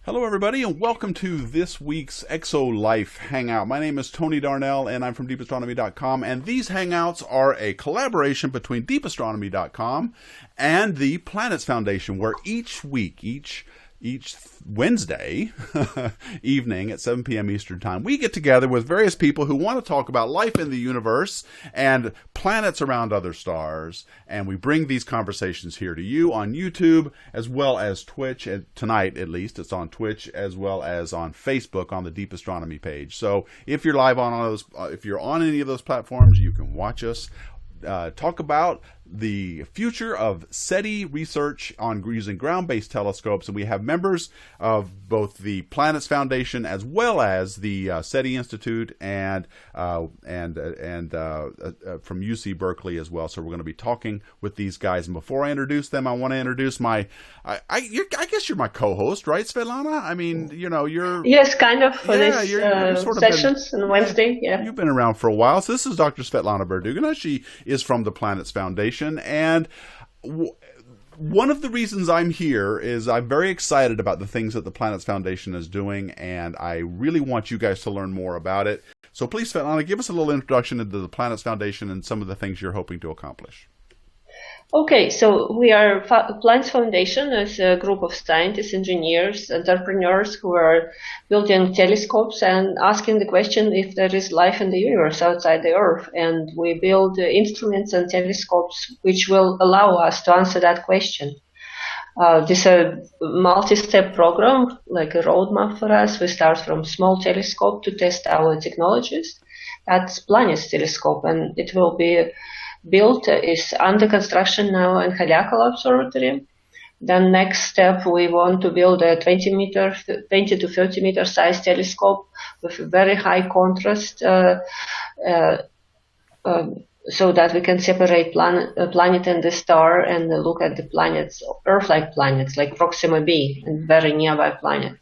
Hello, everybody, and welcome to this week's ExoLife Hangout. My name is Tony Darnell, and I'm from deepastronomy.com, and these Hangouts are a collaboration between deepastronomy.com and the Planets Foundation, where each week, each Wednesday evening at 7 p.m. Eastern Time, we get together with various people who want to talk about life in the universe and planets around other stars, and we bring these conversations here to you on YouTube as well as Twitch. And tonight, at least, it's on Twitch as well as on Facebook on the Deep Astronomy page. So if you're live on all those, if you're on any of those platforms, you can watch us talk about the future of SETI research on using ground-based telescopes, and we have members of both the Planets Foundation as well as the SETI Institute and from UC Berkeley as well. So we're going to be talking with these guys. And before I introduce them, I want to introduce I guess you're my co-host, right, Svetlana? I mean, you're yes, kind of for this sort of sessions on Wednesday. Yeah, you've been around for a while. So this is Dr. Svetlana Berdyugina. She is from the Planets Foundation. And one of the reasons I'm here is I'm very excited about the things that the Planets Foundation is doing, and I really want you guys to learn more about it. So please, Svetlana, give us a little introduction into the Planets Foundation and some of the things you're hoping to accomplish. Okay, so we are Planets Foundation is a group of scientists, engineers, entrepreneurs who are building telescopes and asking the question if there is life in the universe outside the Earth. And we build instruments and telescopes which will allow us to answer that question. This is a multi-step program, like a roadmap for us. We start from small telescope to test our technologies. That's Planets telescope, and it will be built, is under construction now in Haleakala Observatory. Then next step, we want to build a 20 to 30 meter size telescope with very high contrast, so that we can separate planet and the star and look at the planets, Earth-like planets like Proxima b and very nearby planets.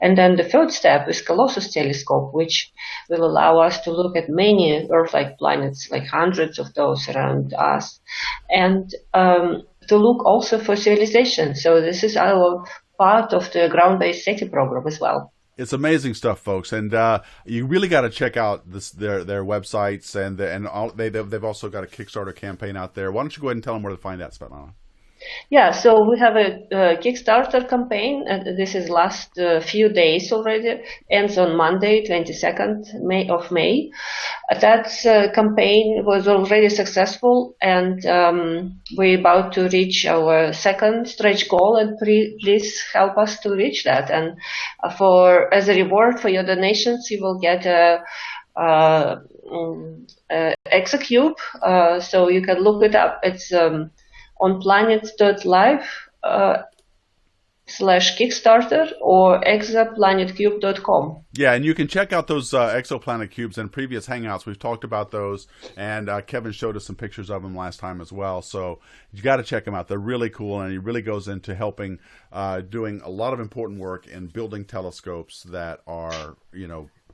And then the third step is Colossus telescope, which will allow us to look at many Earth-like planets, like hundreds of those around us, and to look also for civilization. So this is our part of the ground-based SETI program as well. It's amazing stuff, folks, and you really got to check out their websites, and they've also got a Kickstarter campaign out there. Why don't you go ahead and tell them where to find that, Svetlana? Yeah, so we have a Kickstarter campaign, and this is last few days already, ends on Monday, 22nd of May. That campaign was already successful, and we're about to reach our second stretch goal, and please help us to reach that. And as a reward for your donations, you will get a Exocube, so you can look it up. It's on planets.live/Kickstarter or exoplanetcube.com. Yeah, and you can check out those exoplanet cubes in previous Hangouts. We've talked about those, and Kevin showed us some pictures of them last time as well. So you got to check them out. They're really cool, and he really goes into helping, doing a lot of important work in building telescopes that are,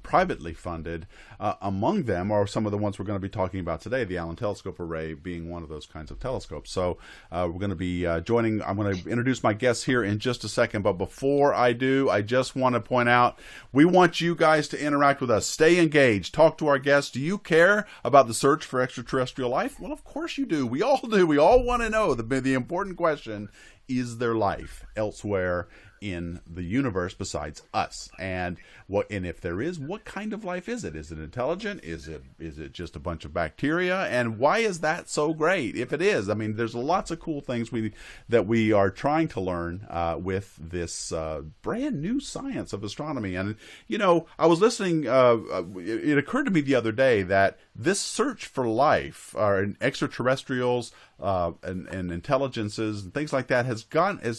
privately funded. Among them are some of the ones we're going to be talking about today, the Allen Telescope Array being one of those kinds of telescopes. So we're going to be I'm going to introduce my guests here in just a second, but before I do, I just want to point out, we want you guys to interact with us. Stay engaged. Talk to our guests. Do you care about the search for extraterrestrial life? Well, of course you do. We all do. We all want to know the important question: is there life elsewhere in the universe besides us? And if there is, what kind of life is it? Is it intelligent? Is it just a bunch of bacteria? And why is that so great? If it is, I mean, there's lots of cool things that we are trying to learn with this brand new science of astronomy. And I was listening. It occurred to me the other day that this search for life, extraterrestrials, and intelligences and things like that has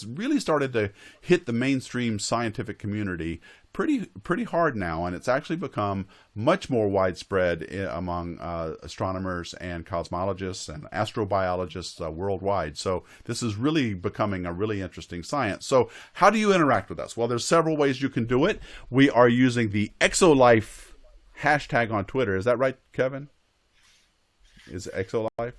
really started to hit the mainstream scientific community pretty hard now, and it's actually become much more widespread among astronomers and cosmologists and astrobiologists worldwide. So this is really becoming a really interesting science. So how do you interact with us? Well, there's several ways you can do it. We are using the ExoLife hashtag on Twitter. Is that right, Kevin? Is ExoLife?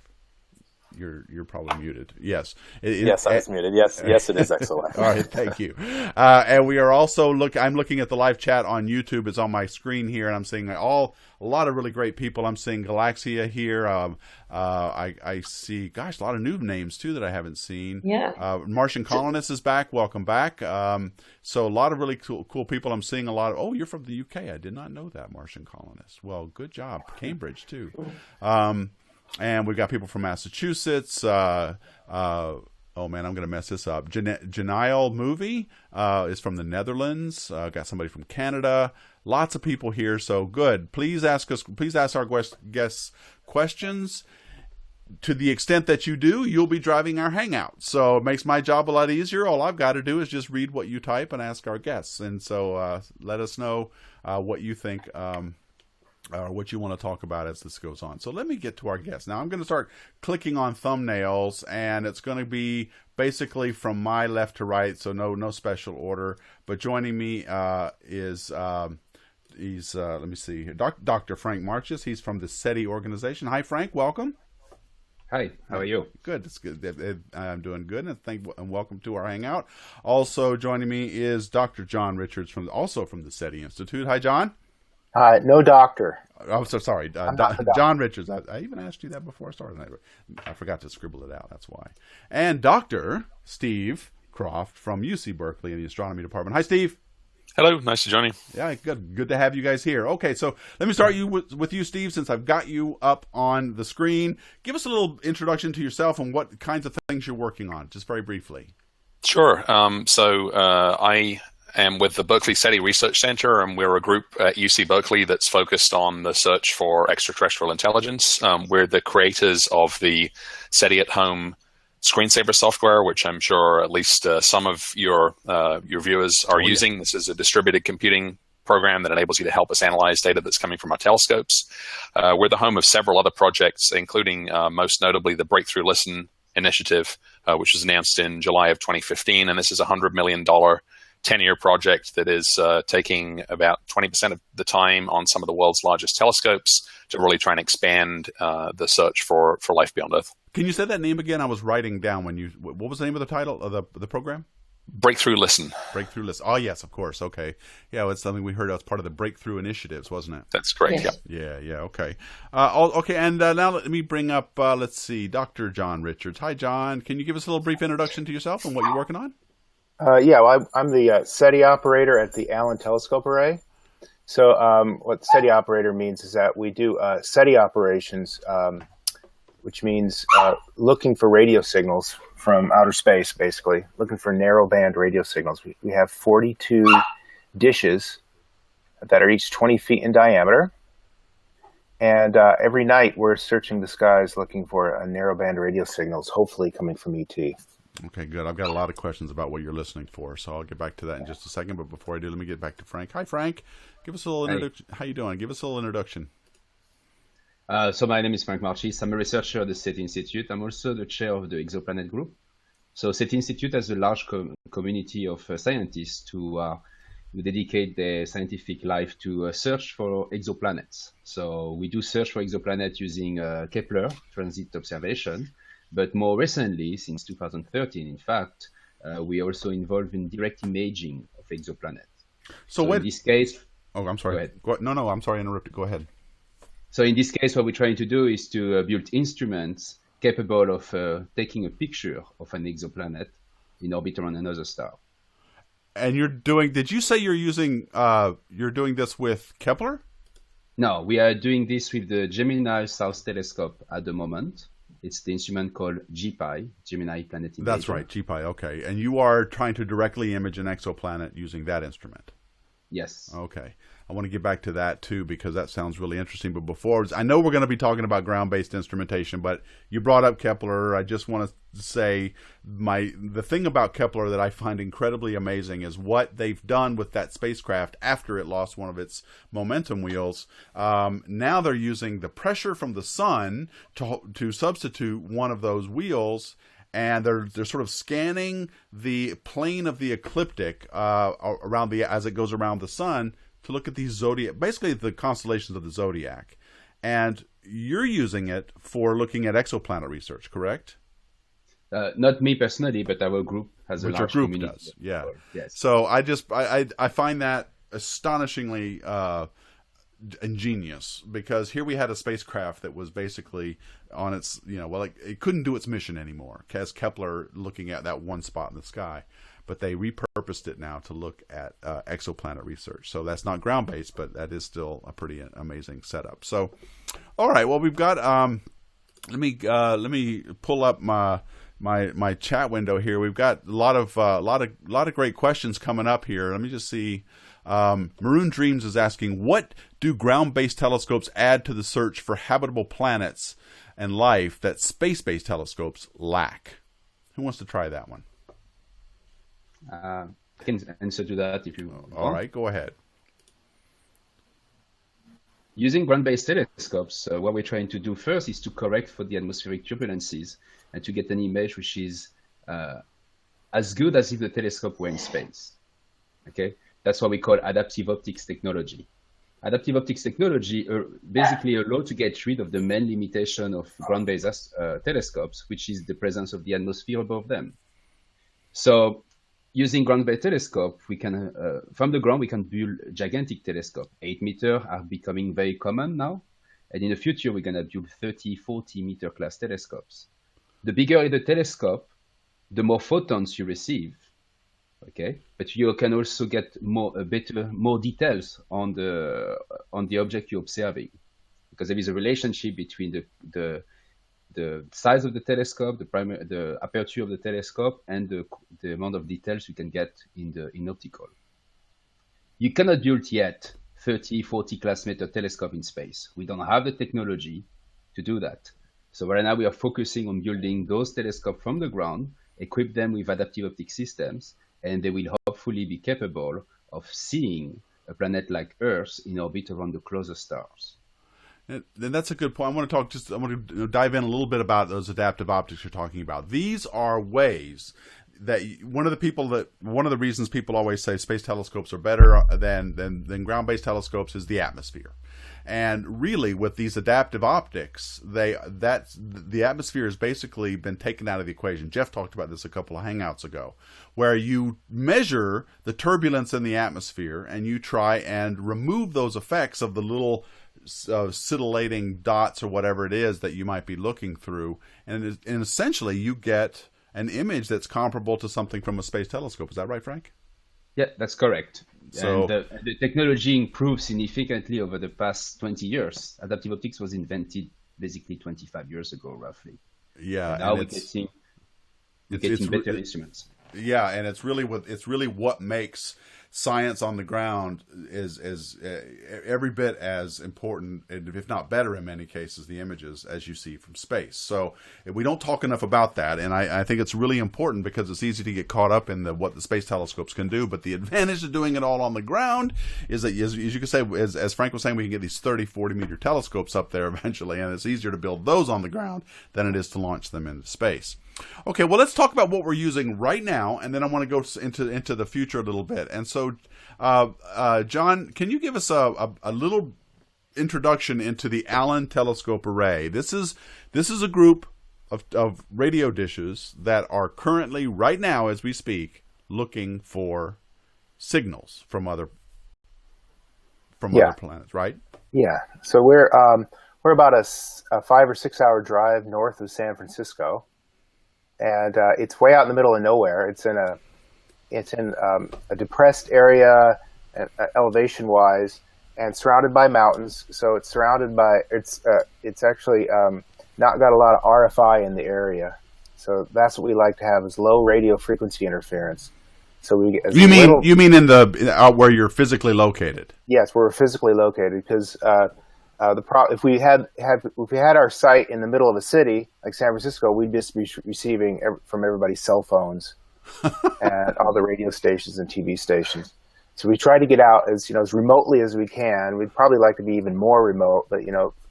you're probably muted. Yes. Yes, I was muted. Yes, it is Exolab. All right, thank you. And we are also I'm looking at the live chat on YouTube. It's on my screen here, and I'm seeing a lot of really great people. I'm seeing Galaxia here. I see, gosh, a lot of new names too that I haven't seen. Yeah. Martian Colonist is back. Welcome back. So a lot of really cool people. I'm seeing a lot of. Oh, you're from the UK. I did not know that, Martian Colonist. Well, good job. Cambridge too. And we've got people from Massachusetts. Oh man, I'm going to mess this up. Janile Movie is from the Netherlands. Got somebody from Canada. Lots of people here, so good. Please ask our guests questions. To the extent that you do, you'll be driving our Hangout. So it makes my job a lot easier. All I've got to do is just read what you type and ask our guests. And so let us know what you think. Or what you want to talk about as this goes on. So let me get to our guests. Now I'm going to start clicking on thumbnails, and it's going to be basically from my left to right, so no special order. But joining me is let me see here, Dr. Franck Marchis. He's from the SETI organization. Hi, Frank. Welcome. Hi. How are you? Good. It's good. I'm doing good, and welcome to our Hangout. Also joining me is Dr. Jon Richards from the SETI Institute. Hi, John. No doctor. I'm so sorry. Jon Richards. I even asked you that before I started. I forgot to scribble it out. That's why. And Dr. Steve Croft from UC Berkeley in the astronomy department. Hi, Steve. Hello. Nice to join you. Yeah, good to have you guys here. Okay, so let me start with you, Steve, since I've got you up on the screen. Give us a little introduction to yourself and what kinds of things you're working on, just very briefly. Sure. I am with the Berkeley SETI Research Center, and we're a group at UC Berkeley that's focused on the search for extraterrestrial intelligence. We're the creators of the SETI at Home screensaver software, which I'm sure at least some of your viewers are using. This is a distributed computing program that enables you to help us analyze data that's coming from our telescopes. We're the home of several other projects, including most notably the Breakthrough Listen initiative, which was announced in July of 2015. And this is a $100 million 10-year project that is taking about 20% of the time on some of the world's largest telescopes to really try and expand the search for life beyond Earth. Can you say that name again? I was writing down what was the name of the title of the program? Breakthrough Listen. Breakthrough Listen. Oh, yes, of course. Okay. Yeah, it's something we heard as part of the Breakthrough Initiatives, wasn't it? That's correct, Yes. yeah. Yeah, okay. Okay, and now let me bring up, let's see, Dr. Jon Richards. Hi, John. Can you give us a little brief introduction to yourself and what you're working on? Well, I'm the SETI operator at the Allen Telescope Array. So what the SETI operator means is that we do SETI operations, which means looking for radio signals from outer space, basically, looking for narrow-band radio signals. We have 42 dishes that are each 20 feet in diameter. And every night we're searching the skies looking for narrow-band radio signals, hopefully coming from ET. Okay, good. I've got a lot of questions about what you're listening for, so I'll get back to that in just a second. But before I do, let me get back to Frank. Hi, Frank. Give us a little introduction. How you doing? Give us a little introduction. So my name is Franck Marchis. I'm a researcher at the SETI Institute. I'm also the chair of the Exoplanet group. So SETI Institute has a large community of scientists who dedicate their scientific life to search for exoplanets. So we do search for exoplanets using Kepler transit observation. But more recently, since 2013, in fact, we are also involved in direct imaging of exoplanets. So in this case... Oh, I'm sorry. Go ahead. No, I'm sorry, I interrupted. Go ahead. So in this case, what we're trying to do is to build instruments capable of taking a picture of an exoplanet in orbit around another star. And did you say you're doing this with Kepler? No, we are doing this with the Gemini South Telescope at the moment. It's the instrument called GPI, Gemini Planet Imager. That's right, GPI, okay. And you are trying to directly image an exoplanet using that instrument? Yes. Okay. I want to get back to that too because that sounds really interesting. But before, I know we're going to be talking about ground-based instrumentation, but you brought up Kepler. I just want to say the thing about Kepler that I find incredibly amazing is what they've done with that spacecraft after it lost one of its momentum wheels. Now they're using the pressure from the sun to substitute one of those wheels. And they're sort of scanning the plane of the ecliptic as it goes around the sun to look at these zodiac, basically the constellations of the zodiac. And you're using it for looking at exoplanet research, correct? Not me personally, but our group has a Which large our group community. does, yeah. Yes. So I find that astonishingly ingenious, because here we had a spacecraft that was basically on its, it couldn't do its mission anymore, as Kepler looking at that one spot in the sky. But they repurposed it now to look at exoplanet research. So that's not ground-based, but that is still a pretty amazing setup. So, all right, well, we've got. Let me pull up my chat window here. We've got a lot of great questions coming up here. Let me just see. Maroon Dreams is asking, what do ground-based telescopes add to the search for habitable planets and life that space-based telescopes lack? Who wants to try that one? I can answer to that if you want. All right, go ahead. Using ground-based telescopes, what we're trying to do first is to correct for the atmospheric turbulences and to get an image which is as good as if the telescope were in space. Okay, that's what we call adaptive optics technology. Adaptive optics technology basically allows to get rid of the main limitation of ground-based telescopes, which is the presence of the atmosphere above them. So, using ground-based telescope, we can, from the ground, we can build gigantic telescope. 8 meters are becoming very common now. And in the future, we're going to build 30, 40 meter class telescopes. The bigger the telescope, the more photons you receive. Okay, but you can also get more details on the object you're observing, because there is a relationship between the size of the telescope, the aperture of the telescope, and the amount of details you can get in optical. You cannot build yet 30, 40 class meter telescope in space. We don't have the technology to do that. So right now we are focusing on building those telescopes from the ground, equip them with adaptive optics systems, and they will hopefully be capable of seeing a planet like Earth in orbit around the closest stars. And that's a good point. I want to dive in a little bit about those adaptive optics you're talking about. These are ways that one of the reasons people always say space telescopes are better than ground-based telescopes is the atmosphere. And really, with these adaptive optics, the atmosphere has basically been taken out of the equation. Jeff talked about this a couple of hangouts ago, where you measure the turbulence in the atmosphere and you try and remove those effects of the little scintillating dots or whatever it is that you might be looking through, and essentially you get an image that's comparable to something from a space telescope. Is that right, Frank? Yeah, that's correct. So, and the technology improved significantly over the past 20 years. Adaptive optics was invented basically 25 years ago, roughly. Yeah, and now we're getting better instruments. Yeah, and it's really what makes science on the ground is every bit as important, if not better in many cases, the images as you see from space. So we don't talk enough about that, and I think it's really important because it's easy to get caught up in what the space telescopes can do. But the advantage of doing it all on the ground is that, as you can say, as Frank was saying, we can get these 30, 40 meter telescopes up there eventually, and it's easier to build those on the ground than it is to launch them into space. Okay, well, let's talk about what we're using right now, and then I want to go into the future a little bit. And so, Jon, can you give us a little introduction into the Allen Telescope Array? This is a group of radio dishes that are currently, right now as we speak, looking for signals from other planets, right? Yeah. So we're about a 5 or 6 hour drive north of San Francisco. And it's way out in the middle of nowhere. It's in a depressed area, elevation-wise, and surrounded by mountains. So it's surrounded by it's actually not got a lot of RFI in the area. So that's what we like to have, is low radio frequency interference. So we get you mean in the where you're physically located? Yes, where we're physically located, because if we had our site in the middle of a city like San Francisco, we'd just be receiving from everybody's cell phones and all the radio stations and TV stations. So we try to get out as remotely as we can. We'd probably like to be even more remote, but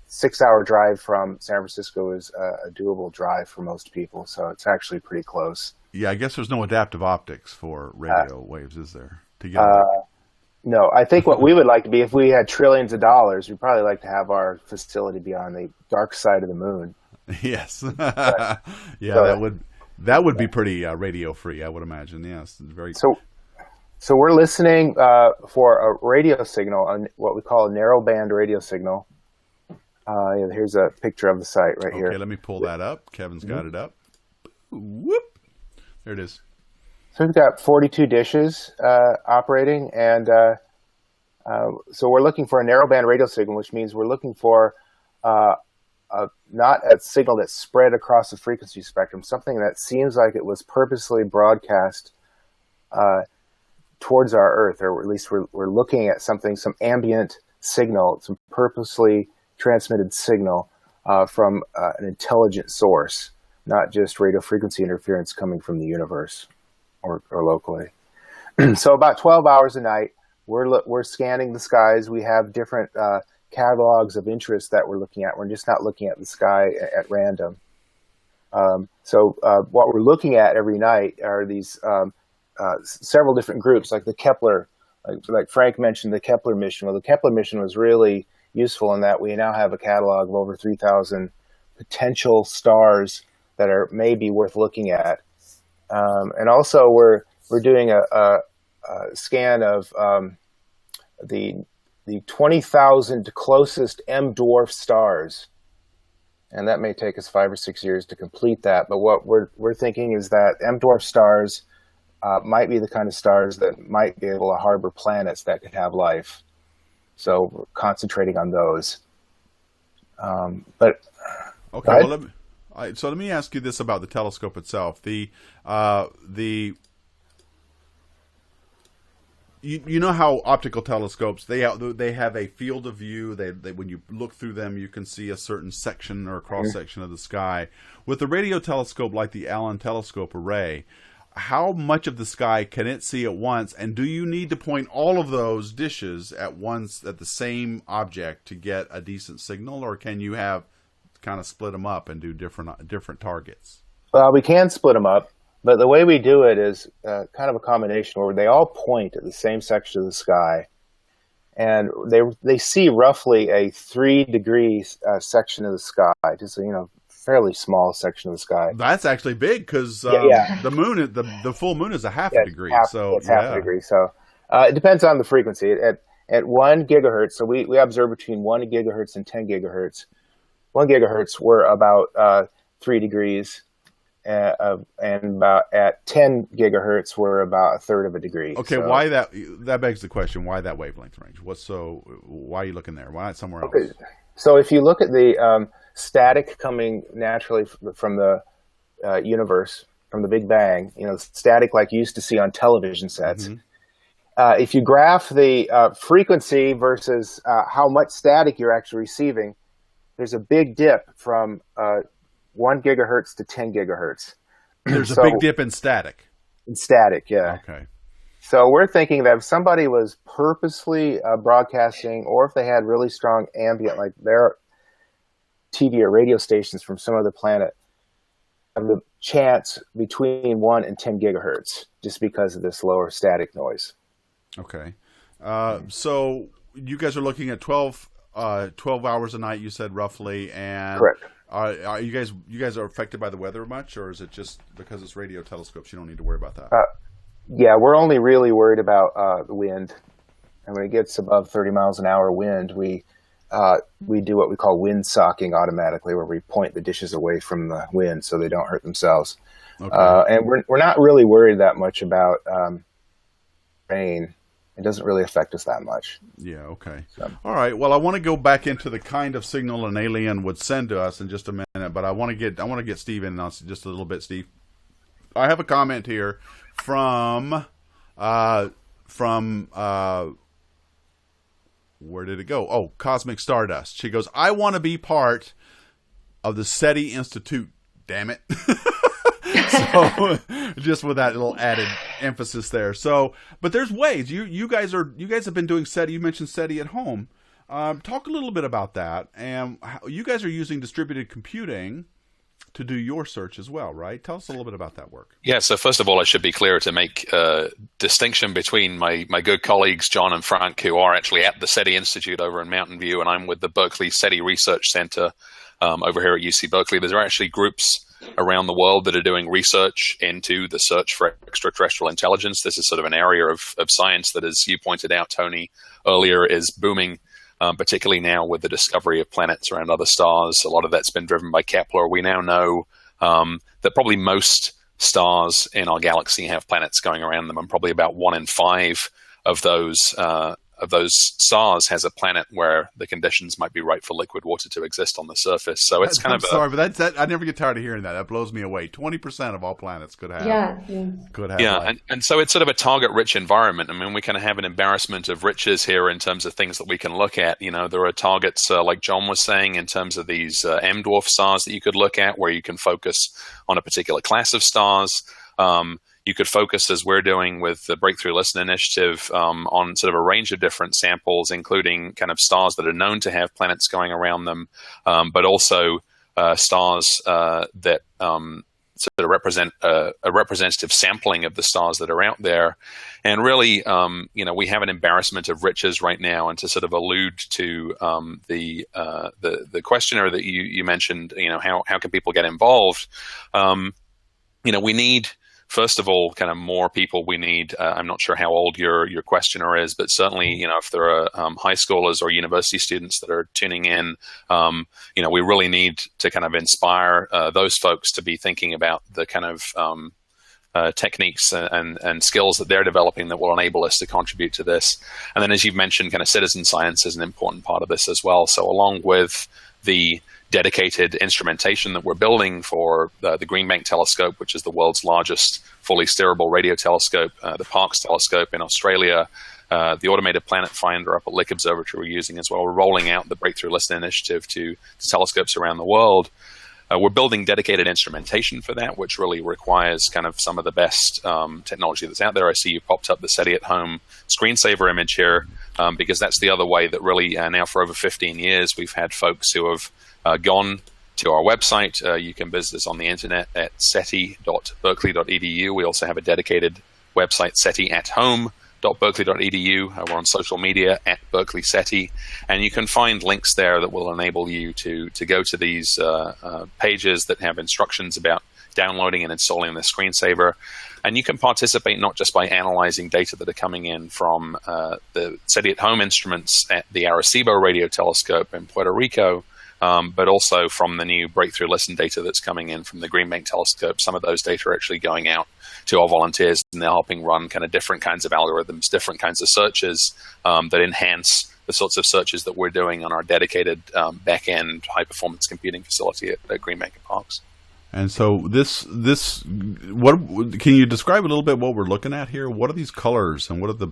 6 hour drive from San Francisco is a doable drive for most people. So it's actually pretty close. Yeah, I guess there's no adaptive optics for radio waves, is there? No, I think what we would like to be, if we had trillions of dollars, we'd probably like to have our facility be on the dark side of the moon. Yes. Yeah, that would be pretty radio free, I would imagine. Yes, very. So we're listening for a radio signal, what we call a narrowband radio signal. Here's a picture of the site right here. Okay, let me pull that up. Kevin's got it up. Whoop! There it is. So we've got 42 dishes operating, and so we're looking for a narrowband radio signal, which means we're looking for not a signal that's spread across the frequency spectrum, something that seems like it was purposely broadcast towards our Earth, or at least we're looking at something, some ambient signal, some purposely transmitted signal from an intelligent source, not just radio frequency interference coming from the universe or locally. So about 12 hours a night, we're scanning the skies. We have different catalogs of interest that we're looking at. We're just not looking at the sky at random. So what we're looking at every night are these several different groups, like the Kepler, like Frank mentioned, the Kepler mission. Well, the Kepler mission was really useful in that we now have a catalog of over 3,000 potential stars that are maybe worth looking at. And also we're doing a scan of the 20,000 closest M dwarf stars. And that may take us 5 or 6 years to complete that. But what we're thinking is that M dwarf stars might be the kind of stars that might be able to harbor planets that could have life. So we're concentrating on those. But okay, well, let me ask you this about the telescope itself. You know how optical telescopes, they have a field of view. They when you look through them, you can see a certain section or cross section of the sky. With the radio telescope, like the Allen Telescope Array, how much of the sky can it see at once? And do you need to point all of those dishes at once at the same object to get a decent signal, or can you have kind of split them up and do different targets? Well, we can split them up. But the way we do it is kind of a combination where they all point at the same section of the sky, and they see roughly a 3-degree section of the sky, just fairly small section of the sky. That's actually big because the moon, the full moon is a half a degree. Half a degree. So it depends on the frequency. At 1 gigahertz, so we observe between 1 gigahertz and 10 gigahertz. 1 gigahertz, we're about 3 degrees. And about at 10 gigahertz, we're about a third of a degree. Okay, so why that begs the question: why that wavelength range? Why are you looking there? Why not somewhere else? Okay. So if you look at the static coming naturally from the universe, from the Big Bang, static like you used to see on television sets. Mm-hmm. If you graph the frequency versus how much static you're actually receiving, there's a big dip from 1 gigahertz to 10 gigahertz. There's a big dip in static. In static, yeah. Okay. So we're thinking that if somebody was purposely broadcasting, or if they had really strong ambient, like their TV or radio stations from some other planet, of the chance between 1 and 10 gigahertz, just because of this lower static noise. Okay. So you guys are looking at 12 hours a night, you said, roughly, and correct. Are you guys are affected by the weather much, or is it just because it's radio telescopes you don't need to worry about that? Yeah, we're only really worried about the wind, and when it gets above 30 miles an hour wind, we do what we call wind socking automatically, where we point the dishes away from the wind so they don't hurt themselves. Okay. And we're not really worried that much about rain. It doesn't really affect us that much. Yeah, okay. So. All right. Well, I want to go back into the kind of signal an alien would send to us in just a minute, but I want to get Steve in just a little bit, Steve. I have a comment here from where did it go? Oh, Cosmic Stardust. She goes, "I want to be part of the SETI Institute, damn it." So just with that little added emphasis there. So, but there's ways. You guys have been doing SETI. You mentioned SETI at home. Talk a little bit about that. And how you guys are using distributed computing to do your search as well, right? Tell us a little bit about that work. Yeah, so first of all, I should be clear to make a distinction between my good colleagues, Jon and Franck, who are actually at the SETI Institute over in Mountain View, and I'm with the Berkeley SETI Research Center over here at UC Berkeley. There are actually groups around the world that are doing research into the search for extraterrestrial intelligence. This is sort of an area of science that, as you pointed out, Tony, earlier, is booming, particularly now with the discovery of planets around other stars. A lot of that's been driven by Kepler. We now know that probably most stars in our galaxy have planets going around them, and probably about 1 in 5 of those stars has a planet where the conditions might be right for liquid water to exist on the surface. So it's kind of sorry, but that I never get tired of hearing that. That blows me away. 20% of all planets could have. Yeah, and so it's sort of a target-rich environment. I mean, we kind of have an embarrassment of riches here in terms of things that we can look at. You know, there are targets like Jon was saying in terms of these M dwarf stars that you could look at, where you can focus on a particular class of stars. You could focus, as we're doing with the Breakthrough Listen Initiative, on sort of a range of different samples, including kind of stars that are known to have planets going around them, but also stars that sort of represent a representative sampling of the stars that are out there. And really, you know, we have an embarrassment of riches right now. And to sort of allude to the questioner that you mentioned, you know, how can people get involved? You know, we need, first of all, kind of more people. We need, I'm not sure how old your questioner is, but certainly, you know, if there are high schoolers or university students that are tuning in, you know, we really need to kind of inspire those folks to be thinking about the kind of techniques and skills that they're developing that will enable us to contribute to this. And then, as you've mentioned, kind of citizen science is an important part of this as well. So along with the dedicated instrumentation that we're building for the Green Bank telescope, which is the world's largest fully steerable radio telescope, the Parkes telescope in Australia, the automated planet finder up at Lick Observatory we're using as well. We're rolling out the Breakthrough Listen Initiative to telescopes around the world. We're building dedicated instrumentation for that, which really requires kind of some of the best technology that's out there. I see you popped up the SETI at Home screensaver image here, because that's the other way that really now for over 15 years we've had folks who have gone to our website. You can visit us on the internet at seti.berkeley.edu. We also have a dedicated website, setiathome.berkeley.edu. We're on social media at Berkeley SETI, and you can find links there that will enable you to go to these pages that have instructions about downloading and installing the screensaver. And you can participate not just by analyzing data that are coming in from the SETI at Home instruments at the Arecibo radio telescope in Puerto Rico, but also from the new Breakthrough Listen data that's coming in from the Green Bank telescope. Some of those data are actually going out to our volunteers, and they're helping run kind of different kinds of algorithms, different kinds of searches that enhance the sorts of searches that we're doing on our dedicated back-end high-performance computing facility at Green Bank and Parkes. And so what can you describe a little bit what we're looking at here? What are these colors, and what are the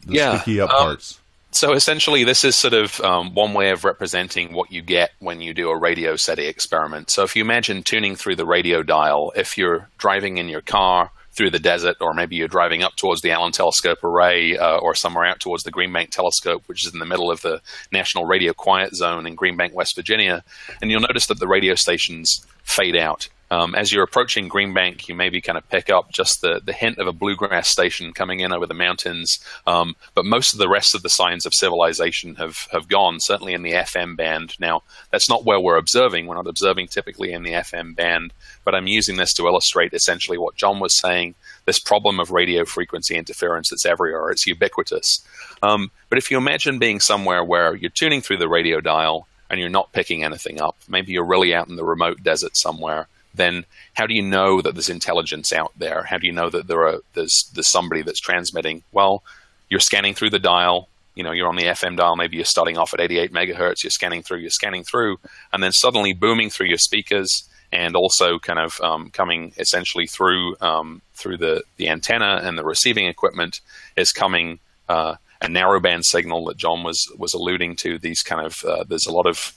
sticky up parts? So essentially, this is sort of one way of representing what you get when you do a radio SETI experiment. So if you imagine tuning through the radio dial, if you're driving in your car through the desert, or maybe you're driving up towards the Allen Telescope Array, or somewhere out towards the Green Bank Telescope, which is in the middle of the National Radio Quiet Zone in Green Bank, West Virginia, and you'll notice that the radio stations fade out. As you're approaching Green Bank, you maybe kind of pick up just the hint of a bluegrass station coming in over the mountains, but most of the rest of the signs of civilization have gone, certainly in the FM band. Now, that's not where we're observing. We're not observing typically in the FM band, but I'm using this to illustrate essentially what Jon was saying, this problem of radio frequency interference that's everywhere. It's ubiquitous. But if you imagine being somewhere where you're tuning through the radio dial and you're not picking anything up, maybe you're really out in the remote desert somewhere, then how do you know that there's intelligence out there? How do you know that there's somebody that's transmitting? Well, you're scanning through the dial. You know, you're on the FM dial. Maybe you're starting off at 88 megahertz. You're scanning through, and then suddenly booming through your speakers, and also kind of coming essentially through the antenna and the receiving equipment is coming a narrowband signal that Jon was alluding to. These kind of there's a lot of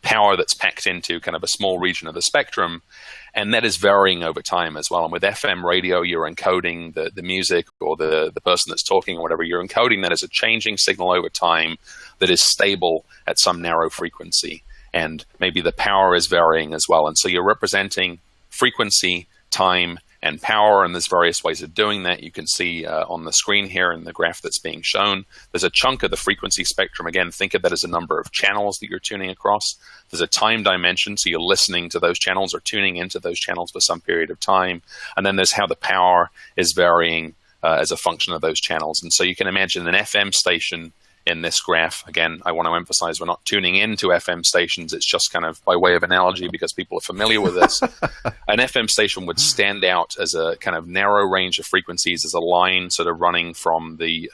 power that's packed into kind of a small region of the spectrum, and that is varying over time as well. And with FM radio, you're encoding the music or the person that's talking or whatever, you're encoding that as a changing signal over time that is stable at some narrow frequency. and maybe the power is varying as well. And so you're representing frequency, time, and power, and there's various ways of doing that. You can see on the screen here in the graph that's being shown, there's a chunk of the frequency spectrum. Again, think of that as a number of channels that you're tuning across. There's a time dimension, so you're listening to those channels or tuning into those channels for some period of time. And then there's how the power is varying as a function of those channels. And so you can imagine an FM station in this graph. Again, I want to emphasize we're not tuning into FM stations. It's just kind of by way of analogy because people are familiar with this. An FM station would stand out as a kind of narrow range of frequencies, as a line sort of running from the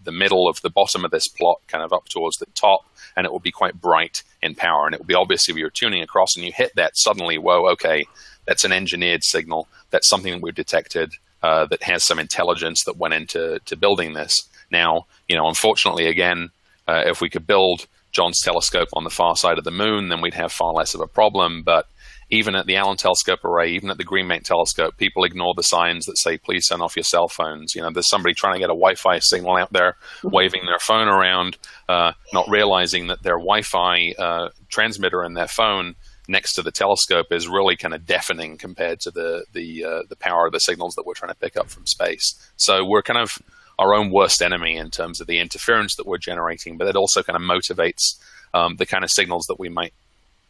middle of the bottom of this plot kind of up towards the top, and it will be quite bright in power. And it will be obvious if you're tuning across and you hit that, suddenly, whoa, okay, that's an engineered signal. That's something that we've detected that has some intelligence that went into building this. Now, unfortunately, again, if we could build Jon's telescope on the far side of the moon, then we'd have far less of a problem. But even at the Allen Telescope Array, even at the Green Bank Telescope, people ignore the signs that say, please turn off your cell phones. There's somebody trying to get a Wi-Fi signal out there, waving their phone around, not realizing that their Wi-Fi transmitter in their phone next to the telescope is really kind of deafening compared to the power of the signals that we're trying to pick up from space. So we're kind of our own worst enemy in terms of the interference that we're generating, but it also kind of motivates the kind of signals that we might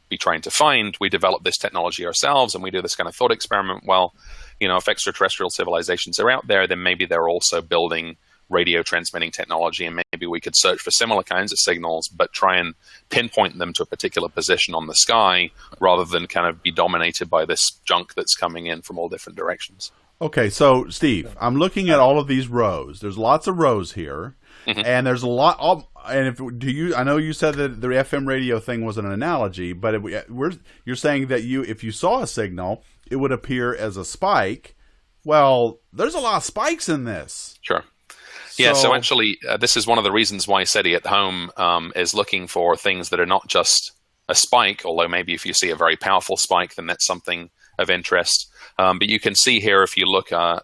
be trying to find. We develop this technology ourselves, and we do this kind of thought experiment. Well, if extraterrestrial civilizations are out there, then maybe they're also building radio transmitting technology, and maybe we could search for similar kinds of signals, but try and pinpoint them to a particular position on the sky rather than kind of be dominated by this junk that's coming in from all different directions. Okay, so Steve, I'm looking at all of these rows. There's lots of rows here, and there's a lot. And I know you said that the FM radio thing was an analogy, but you're saying that if you saw a signal, it would appear as a spike. Well, there's a lot of spikes in this. Sure. Yeah, so actually, this is one of the reasons why SETI at home is looking for things that are not just a spike, although maybe if you see a very powerful spike, then that's something of interest. But you can see here, if you look at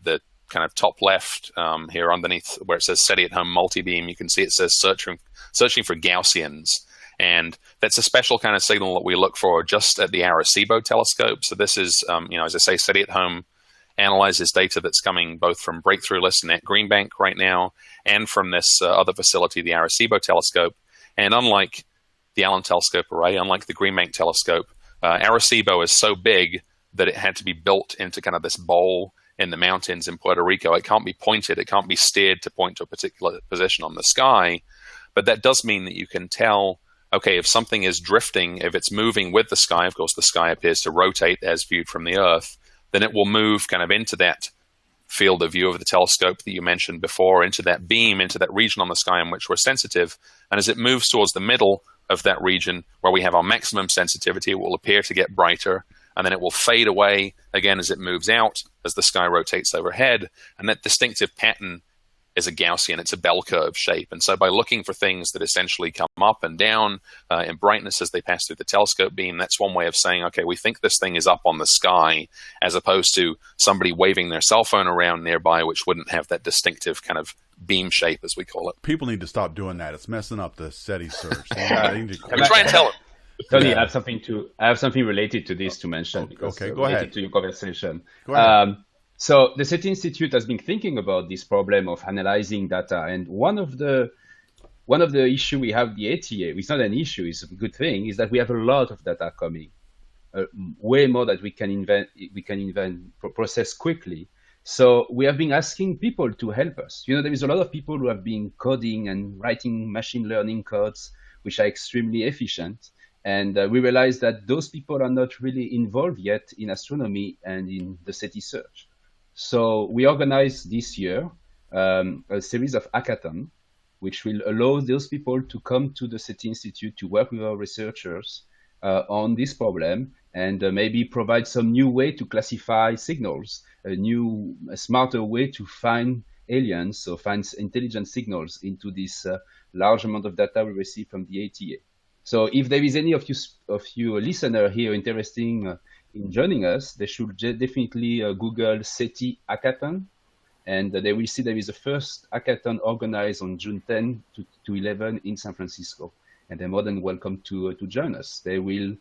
the kind of top left here underneath where it says SETI at home multi-beam, you can see it says searching for Gaussians. And that's a special kind of signal that we look for just at the Arecibo telescope. So this is, as I say, SETI at home analyzes data that's coming both from Breakthrough Listen at Green Bank right now and from this other facility, the Arecibo telescope. And unlike the Allen Telescope Array, unlike the Green Bank telescope, Arecibo is so big that it had to be built into kind of this bowl in the mountains in Puerto Rico. It can't be pointed. It can't be steered to point to a particular position on the sky. But that does mean that you can tell, okay, if something is drifting, if it's moving with the sky, of course, the sky appears to rotate as viewed from the Earth, then it will move kind of into that field of view of the telescope that you mentioned before, into that beam, into that region on the sky in which we're sensitive. And as it moves towards the middle of that region where we have our maximum sensitivity, it will appear to get brighter, and then it will fade away again as it moves out, as the sky rotates overhead. And that distinctive pattern is a Gaussian. It's a bell curve shape. And so by looking for things that essentially come up and down in brightness as they pass through the telescope beam, that's one way of saying, okay, we think this thing is up on the sky, as opposed to somebody waving their cell phone around nearby, which wouldn't have that distinctive kind of beam shape, as we call it. People need to stop doing that. It's messing up the SETI search. We try and tell them. Tony, I have something related to this to mention. Because, okay, go ahead. To your conversation. Go ahead. So the SETI Institute has been thinking about this problem of analyzing data, and one of the issue we have the ATA, it's not an issue, it's a good thing, is that we have a lot of data coming, way more that we can process quickly. So we have been asking people to help us. There is a lot of people who have been coding and writing machine learning codes, which are extremely efficient. And we realized that those people are not really involved yet in astronomy and in the SETI search. So we organized this year a series of hackathons, which will allow those people to come to the SETI Institute to work with our researchers on this problem, and maybe provide some new way to classify signals, a smarter way to find aliens, so find intelligent signals into this large amount of data we receive from the ATA. So if there is any of you listener here interested in joining us, they should definitely Google SETI Hackathon, and they will see there is a first hackathon organized on June 10 to 11 in San Francisco. and they're more than welcome to join us. They will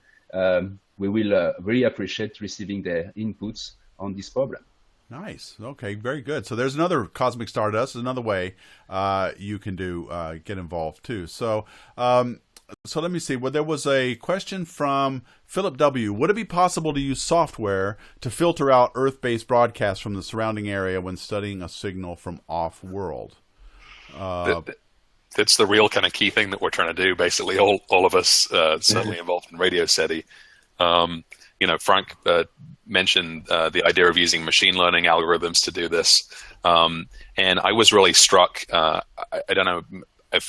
we will really appreciate receiving their inputs on this problem. Nice. Okay, very good. So there's another Cosmic Stardust, another way you can get involved too. So so let me see. Well, there was a question from Philip W. Would it be possible to use software to filter out Earth-based broadcasts from the surrounding area when studying a signal from off-world? That's the real kind of key thing that we're trying to do. Basically, all of us certainly involved in Radio SETI. Franck mentioned the idea of using machine learning algorithms to do this. And I was really struck. I don't know.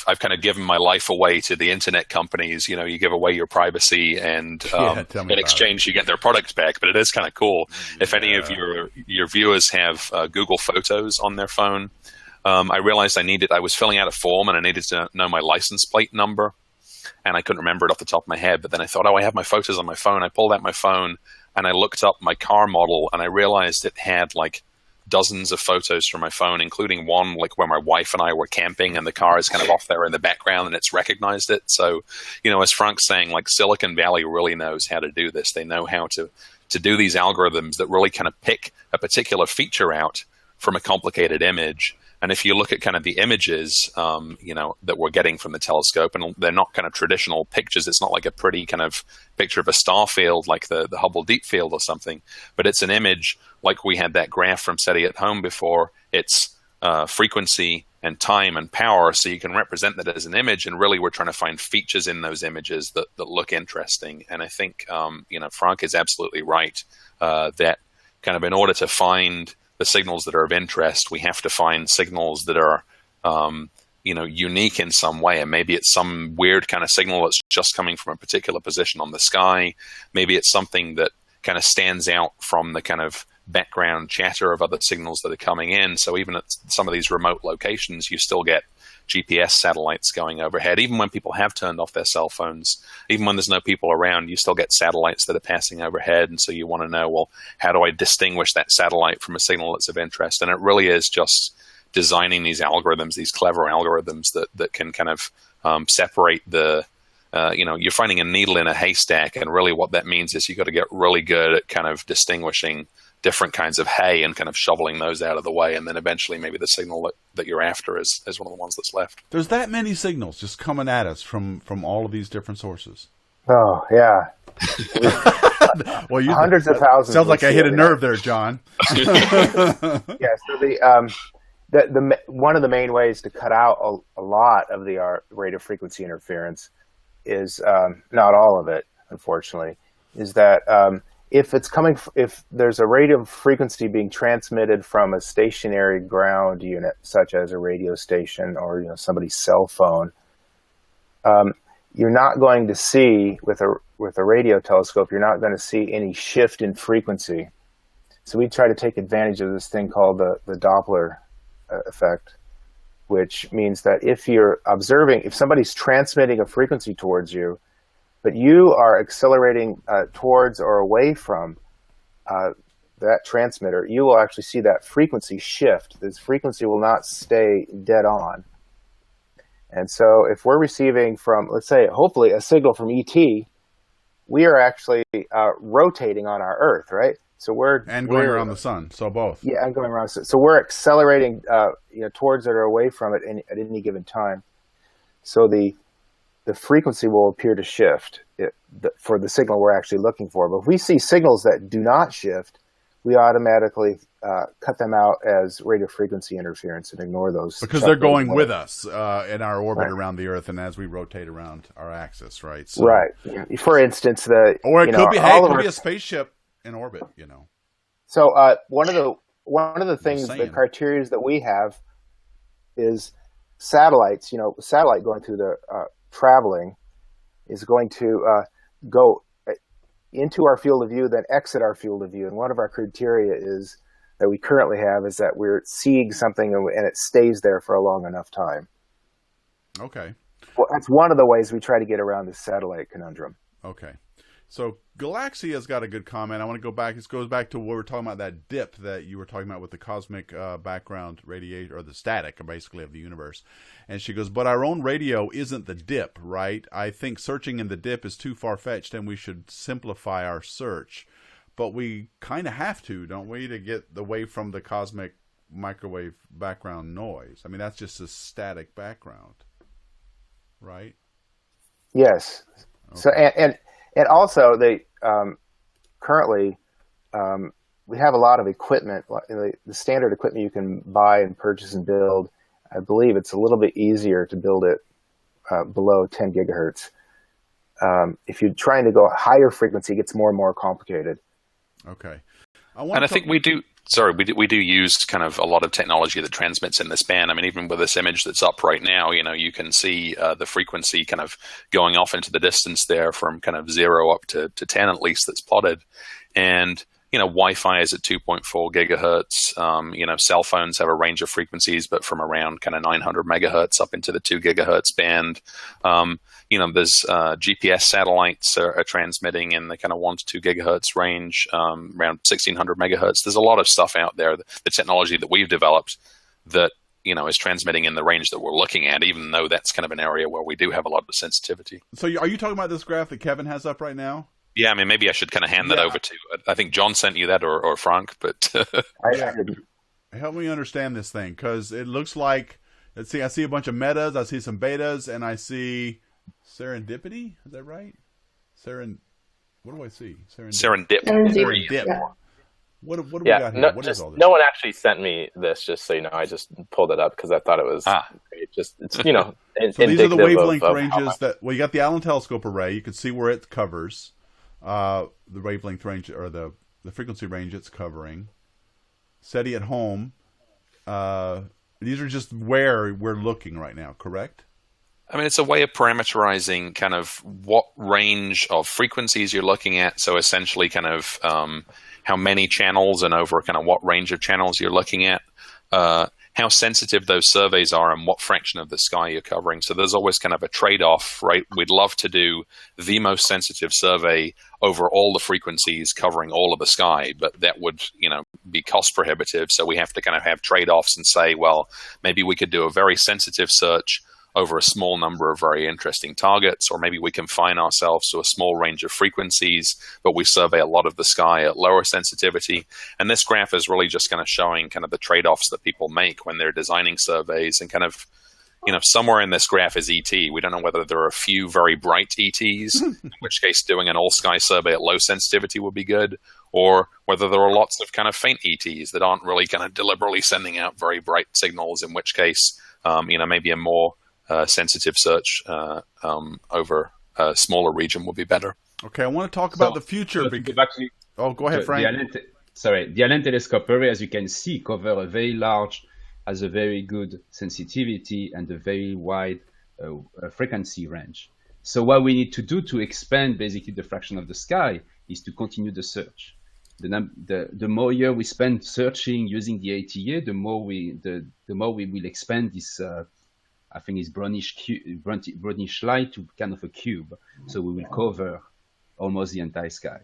I've kind of given my life away to the internet companies. You give away your privacy, and in exchange you get their products back. But it is kind of cool. If any of your viewers have Google Photos on their phone, I realized I was filling out a form and I needed to know my license plate number, and I couldn't remember it off the top of my head. But then I thought, I have my photos on my phone. I pulled out my phone and I looked up my car model, and I realized it had like dozens of photos from my phone, including one like where my wife and I were camping and the car is kind of off there in the background and it's recognized it. So, as Franck's saying, like Silicon Valley really knows how to do this. They know how to do these algorithms that really kind of pick a particular feature out from a complicated image. And if you look at kind of the images, that we're getting from the telescope, and they're not kind of traditional pictures. It's not like a pretty kind of picture of a star field like the Hubble Deep Field or something, but it's an image like we had that graph from SETI at home before. It's frequency and time and power, so you can represent that as an image. And really, we're trying to find features in those images that look interesting. And I think, Franck is absolutely right that kind of in order to find the signals that are of interest, we have to find signals that are, unique in some way. And maybe it's some weird kind of signal that's just coming from a particular position on the sky. Maybe it's something that kind of stands out from the kind of background chatter of other signals that are coming in. So even at some of these remote locations, you still get GPS satellites going overhead. Even when people have turned off their cell phones, even when there's no people around, you still get satellites that are passing overhead. And so you want to know, well, how do I distinguish that satellite from a signal that's of interest? And it really is just designing these algorithms, these clever algorithms that can kind of separate the, you're finding a needle in a haystack. And really what that means is you got to get really good at kind of distinguishing different kinds of hay and kind of shoveling those out of the way. And then eventually maybe the signal that you're after is one of the ones that's left. There's that many signals just coming at us from all of these different sources. Oh, yeah. Well, hundreds of thousands. Sounds like I hit a nerve there, Jon. Yeah, so the one of the main ways to cut out a lot of the radio frequency interference is, not all of it, unfortunately, is that if there's a radio frequency being transmitted from a stationary ground unit, such as a radio station or somebody's cell phone, you're not going to see with a radio telescope. You're not going to see any shift in frequency. So we try to take advantage of this thing called the Doppler effect, which means that if somebody's transmitting a frequency towards you, but you are accelerating towards or away from that transmitter, you will actually see that frequency shift. This frequency will not stay dead on. And so if we're receiving from, let's say, hopefully a signal from ET, we are actually rotating on our Earth, right? So we're going around the sun, so both. Yeah, and going around. So we're accelerating towards it or away from it at any given time. So the frequency will appear to shift for the signal we're actually looking for. But if we see signals that do not shift, we automatically cut them out as radio frequency interference and ignore those. Because they're going with us in our orbit around the Earth and as we rotate around our axis, right? So, right. For instance, or it could be a spaceship in orbit, So one of the things, the criteria that we have is satellites. Satellite going through the traveling is going to go into our field of view, then exit our field of view. And one of our criteria that we currently have is that we're seeing something and it stays there for a long enough time. Okay. Well, that's one of the ways we try to get around the satellite conundrum. Okay. So Galaxia's got a good comment. I want to go back. This goes back to what we were talking about, that dip that you were talking about with the cosmic background radiation, or the static, basically, of the universe. And she goes, but our own radio isn't the dip, right? I think searching in the dip is too far-fetched, and we should simplify our search. But we kind of have to, don't we, to get away from the cosmic microwave background noise. I mean, that's just a static background, right? Yes. Okay. So and also they currently we have a lot of equipment. The standard equipment you can buy and purchase and build, I believe it's a little bit easier to build it below 10 gigahertz. If you're trying to go higher frequency, it gets more and more complicated. Okay. I think we do. Sorry, we do use kind of a lot of technology that transmits in this band. I mean, even with this image that's up right now, you can see the frequency kind of going off into the distance there from kind of 0 up to 10 at least that's plotted. And, Wi-Fi is at 2.4 gigahertz. Cell phones have a range of frequencies, but from around kind of 900 megahertz up into the 2 gigahertz band. There's GPS satellites are transmitting in the kind of 1 to 2 gigahertz range, around 1600 megahertz. There's a lot of stuff out there, the technology that we've developed that, is transmitting in the range that we're looking at, even though that's kind of an area where we do have a lot of sensitivity. So are you talking about this graph that Kevin has up right now? Yeah, I mean, maybe I should kind of hand that over to, I think John sent you that or Franck, but... Help me understand this thing, because it looks like, let's see, I see a bunch of metas, I see some betas, and I see serendipity. Is that right? What do I see? Serendip. Yeah. What do we got here? What is all this? No one actually sent me this, just so you know. I just pulled it up because I thought it was great. Just, it's, so these are the wavelength ranges you got the Allen telescope array. You can see where it covers the wavelength range, or the frequency range it's covering. SETI at home. These are just where we're looking right now, correct? I mean, it's a way of parameterizing kind of what range of frequencies you're looking at. So essentially kind of how many channels and over kind of what range of channels you're looking at, how sensitive those surveys are and what fraction of the sky you're covering. So there's always kind of a trade-off, right? We'd love to do the most sensitive survey over all the frequencies covering all of the sky, but that would, be cost prohibitive. So we have to kind of have trade-offs and say, well, maybe we could do a very sensitive search over a small number of very interesting targets, or maybe we confine ourselves to a small range of frequencies, but we survey a lot of the sky at lower sensitivity. And this graph is really just kind of showing kind of the trade-offs that people make when they're designing surveys, and kind of, somewhere in this graph is ET. We don't know whether there are a few very bright ETs, in which case doing an all-sky survey at low sensitivity would be good, or whether there are lots of kind of faint ETs that aren't really kind of deliberately sending out very bright signals, in which case, maybe a more sensitive search over a smaller region would be better. Okay, I want to talk about the future. Go ahead, Frank. The Allen telescope array, as you can see, cover has a very good sensitivity and a very wide frequency range. So what we need to do to expand basically the fraction of the sky is to continue the search. The more year we spend searching using the ATA, the more we will expand this. I think it's brownish light to kind of a cube. So we will cover almost the entire sky.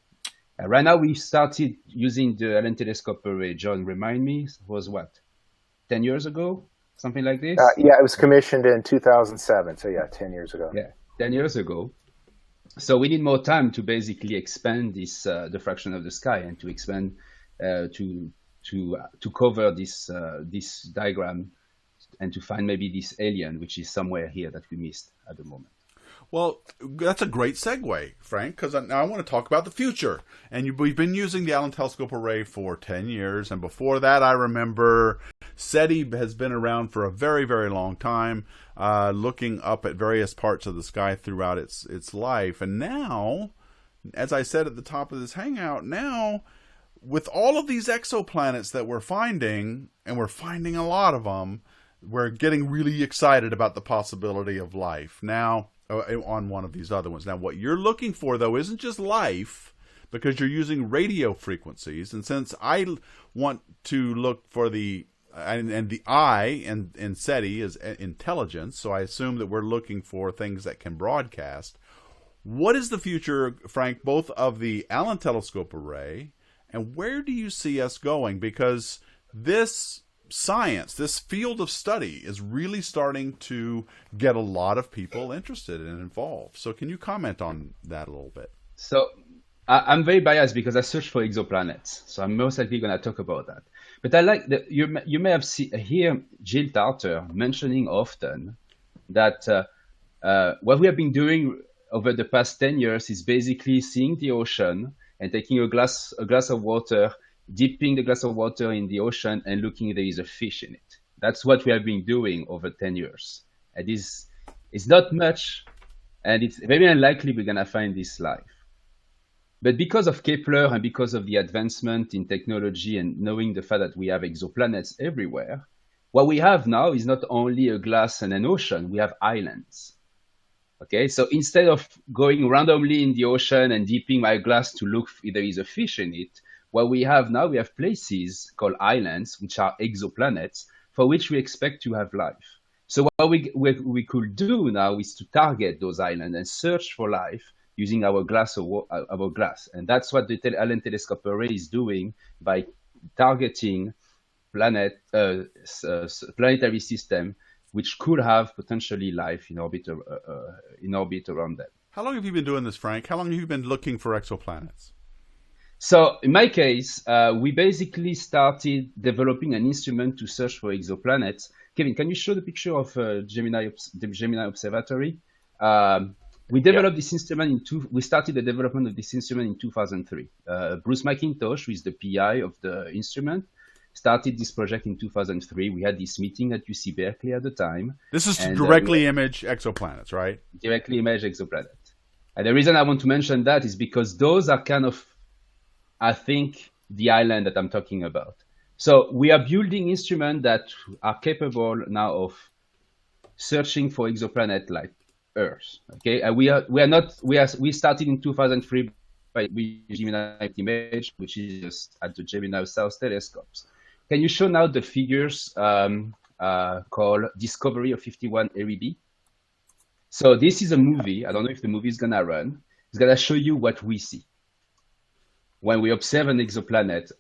Right now, we started using the Allen telescope array. John, remind me, was what? 10 years ago? Something like this? Yeah, it was commissioned in 2007. So yeah, 10 years ago. Yeah, 10 years ago. So we need more time to basically expand this the fraction of the sky, and to expand to cover this diagram, and to find maybe this alien, which is somewhere here that we missed at the moment. Well, that's a great segue, Frank, because now I want to talk about the future. And we've been using the Allen Telescope Array for 10 years. And before that, I remember SETI has been around for a very, very long time, looking up at various parts of the sky throughout its life. And now, as I said at the top of this hangout, now, with all of these exoplanets that we're finding, and we're finding a lot of them, we're getting really excited about the possibility of life now on one of these other ones. Now, what you're looking for, though, isn't just life, because you're using radio frequencies. And since I want to look for the I in SETI is intelligence, so I assume that we're looking for things that can broadcast. What is the future, Frank, both of the Allen Telescope Array, and where do you see us going? Because this science, this field of study, is really starting to get a lot of people interested and involved. So can you comment on that a little bit? So I'm very biased because I search for exoplanets. So I'm most likely going to talk about that. But I like that you may have hear Jill Tarter mentioning often that what we have been doing over the past 10 years is basically seeing the ocean and taking a glass of water, dipping the glass of water in the ocean and looking if there is a fish in it. That's what we have been doing over 10 years. And it's not much, and it's very unlikely we're going to find this life. But because of Kepler and because of the advancement in technology and knowing the fact that we have exoplanets everywhere, what we have now is not only a glass and an ocean, we have islands. Okay, so instead of going randomly in the ocean and dipping my glass to look if there is a fish in it, what we have now, we have places called islands, which are exoplanets, for which we expect to have life. So what we could do now is to target those islands and search for life using our glass. And that's what the Allen Telescope Array is doing by targeting planetary system which could have potentially life in orbit around them. How long have you been doing this, Frank? How long have you been looking for exoplanets? So in my case, we basically started developing an instrument to search for exoplanets. Kevin, can you show the picture of the Gemini Observatory? We developed this instrument we started the development of this instrument in 2003. Bruce McIntosh, who is the PI of the instrument, started this project in 2003. We had this meeting at UC Berkeley at the time. This is to directly image exoplanets, right? Directly image exoplanets. And the reason I want to mention that is because those are kind of, I think, the island that I'm talking about. So we are building instruments that are capable now of searching for exoplanets like Earth. Okay, and we started in 2003 by Gemini image, which is just at the Gemini South telescopes. Can you show now the figures called Discovery of 51 Eridani? So this is a movie. I don't know if the movie is going to run. It's going to show you what we see when we observe an exoplanet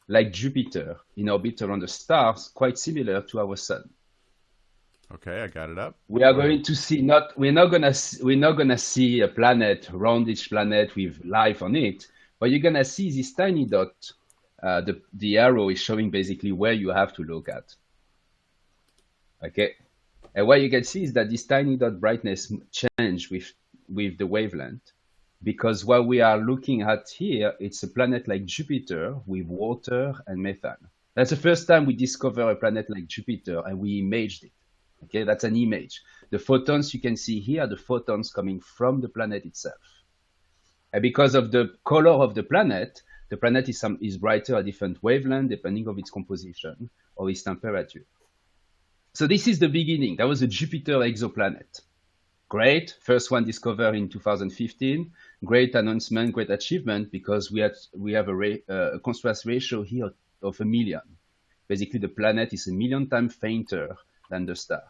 like Jupiter in orbit around the stars, quite similar to our sun. Okay, I got it up. We are going to see we're not gonna see a planet, roundish planet with life on it, but you're gonna see this tiny dot. The arrow is showing basically where you have to look at. Okay, and what you can see is that this tiny dot brightness change with the wavelength, because what we are looking at here, it's a planet like Jupiter with water and methane. That's the first time we discover a planet like Jupiter, and we imaged it. Okay, that's an image. The photons you can see here are the photons coming from the planet itself. And because of the color of the planet is brighter at different wavelength depending on its composition or its temperature. So this is the beginning. That was a Jupiter exoplanet. Great, first one discovered in 2015. Great announcement, great achievement, because we have a contrast ratio here of 1 million. Basically, the planet is 1 million times fainter than the star.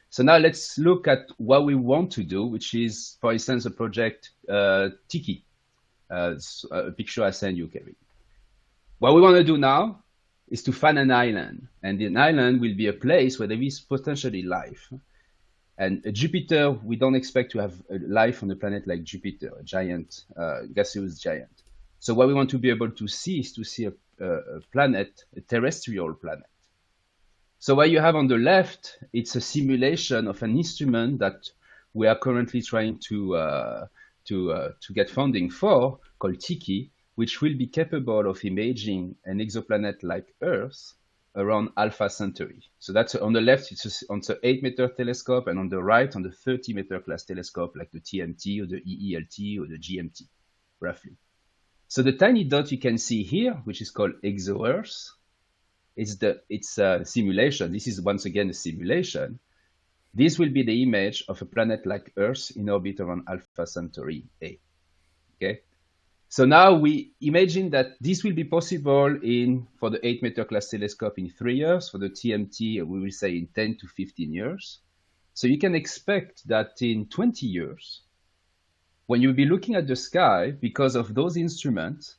So now let's look at what we want to do, which is, for instance, a project Tiki, a picture I sent you, Kevin. What we want to do now is to find an island, and an island will be a place where there is potentially life. And Jupiter, we don't expect to have life on a planet like Jupiter, a giant, gaseous giant. So what we want to be able to see is to see a planet, a terrestrial planet. So what you have on the left, it's a simulation of an instrument that we are currently trying to get funding for, called Tiki, which will be capable of imaging an exoplanet like Earth around Alpha Centauri. So that's on the left, it's on the 8-meter telescope, and on the right, on the 30-meter class telescope, like the TMT or the EELT or the GMT, roughly. So the tiny dot you can see here, which is called ExoEarth, it's a simulation. This is once again a simulation. This will be the image of a planet like Earth in orbit around Alpha Centauri A. Okay. So now we imagine that this will be possible for the 8-meter class telescope in 3 years. For the TMT, we will say in 10 to 15 years. So you can expect that in 20 years, when you'll be looking at the sky, because of those instruments,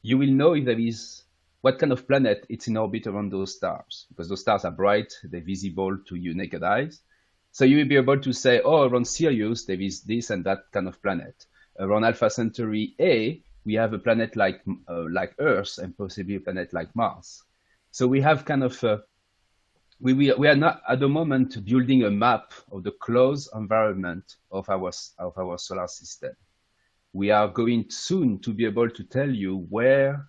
you will know if there is what kind of planet it's in orbit around those stars, because those stars are bright, they're visible to your naked eyes. So you will be able to say, oh, around Sirius, there is this and that kind of planet. Around Alpha Centauri A, we have a planet like Earth and possibly a planet like Mars. So we have kind of, we are not at the moment building a map of the close environment of our solar system. We are going soon to be able to tell you where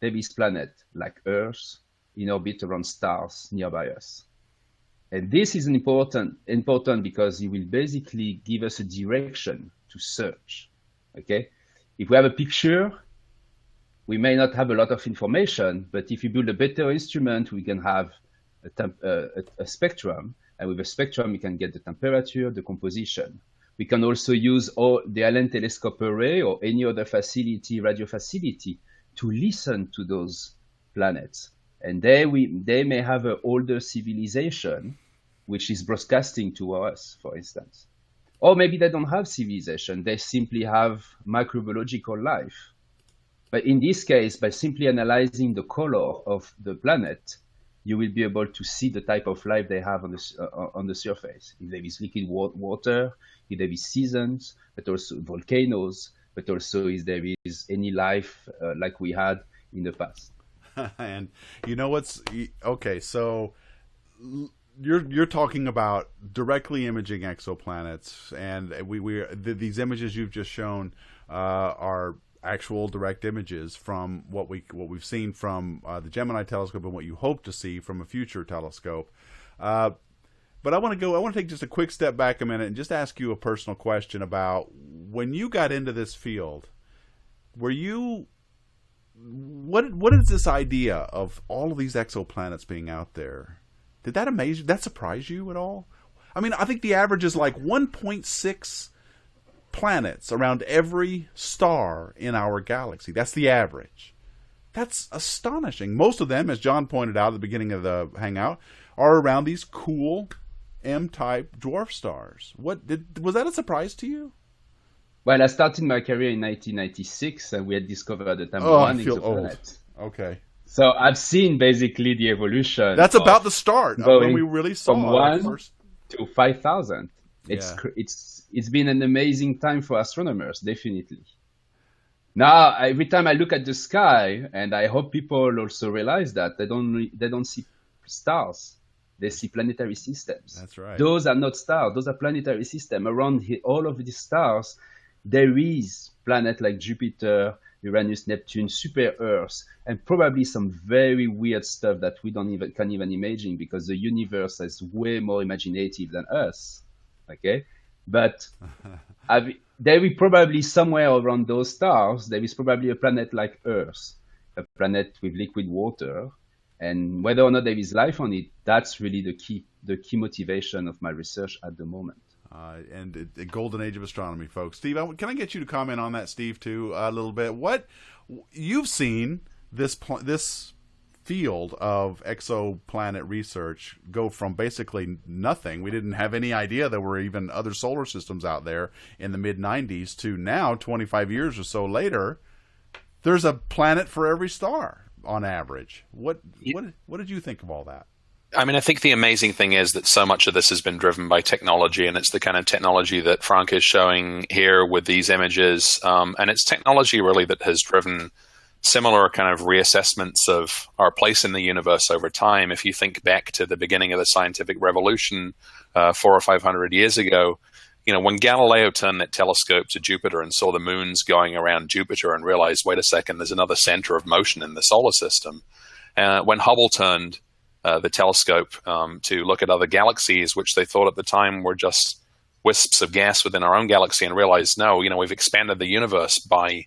there is planet like Earth in orbit around stars nearby us. And this is important because it will basically give us a direction to search. Okay, if we have a picture, we may not have a lot of information, but if you build a better instrument, we can have a spectrum, and with a spectrum, we can get the temperature, the composition. We can also use the Allen Telescope Array or any other facility, radio facility, to listen to those planets. And they may have an older civilization, which is broadcasting to us, for instance. Or maybe they don't have civilization, they simply have microbiological life. But in this case, by simply analyzing the color of the planet, you will be able to see the type of life they have on the surface. If there is liquid water, if there is seasons, but also volcanoes, but also if there is any life like we had in the past. And you know what's okay? So you're talking about directly imaging exoplanets, and these images you've just shown are actual direct images from what we've seen from the Gemini telescope and what you hope to see from a future telescope. But I want to take just a quick step back a minute and just ask you a personal question about when you got into this field. What is this idea of all of these exoplanets being out there? Did that amaze you? That surprise you at all? I mean, I think the average is like 1.6 planets around every star in our galaxy. That's the average. That's astonishing. Most of them, as Jon pointed out at the beginning of the hangout, are around these cool M-type dwarf stars. Was that a surprise to you? Well, I started my career in 1996, and we had discovered at the time one exoplanet. Okay. So I've seen basically the evolution. That's about the start when we really saw from 1 to 5,000. It's been an amazing time for astronomers, definitely. Now, every time I look at the sky, and I hope people also realize that they don't see stars. They see planetary systems. That's right. Those are not stars. Those are planetary systems. Around all of these stars, there is planets like Jupiter, Uranus, Neptune, super Earth, and probably some very weird stuff that we can't even imagine, because the universe is way more imaginative than us. Okay, but there is probably somewhere around those stars, there is probably a planet like Earth, a planet with liquid water, and whether or not there is life on it, that's really the key motivation of my research at the moment. And the golden age of astronomy, folks. Steve, can I get you to comment on that, Steve, too, a little bit? What you've seen this field of exoplanet research go from basically nothing. We didn't have any idea there were even other solar systems out there in the mid-90s to now, 25 years or so later, there's a planet for every star on average. What did you think of all that? I mean, I think the amazing thing is that so much of this has been driven by technology, and it's the kind of technology that Franck is showing here with these images. And it's technology really that has driven similar kind of reassessments of our place in the universe over time. If you think back to the beginning of the scientific revolution 400 or 500 years ago, when Galileo turned that telescope to Jupiter and saw the moons going around Jupiter and realized, wait a second, there's another center of motion in the solar system. When Hubble turned the telescope to look at other galaxies, which they thought at the time were just wisps of gas within our own galaxy, and realized, no, we've expanded the universe by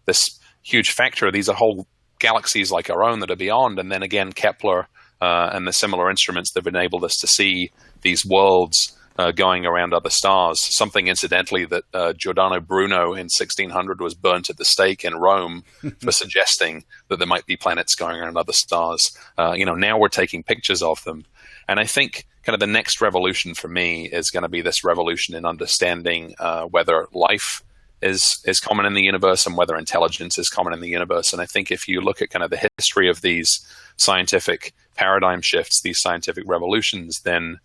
this huge factor. These are whole galaxies like our own that are beyond. And then again, Kepler and the similar instruments that have enabled us to see these worlds going around other stars. Something, incidentally, that Giordano Bruno in 1600 was burnt at the stake in Rome for suggesting that there might be planets going around other stars. Now we're taking pictures of them. And I think kind of the next revolution for me is going to be this revolution in understanding whether life is common in the universe and whether intelligence is common in the universe. And I think if you look at kind of the history of these scientific paradigm shifts, these scientific revolutions, then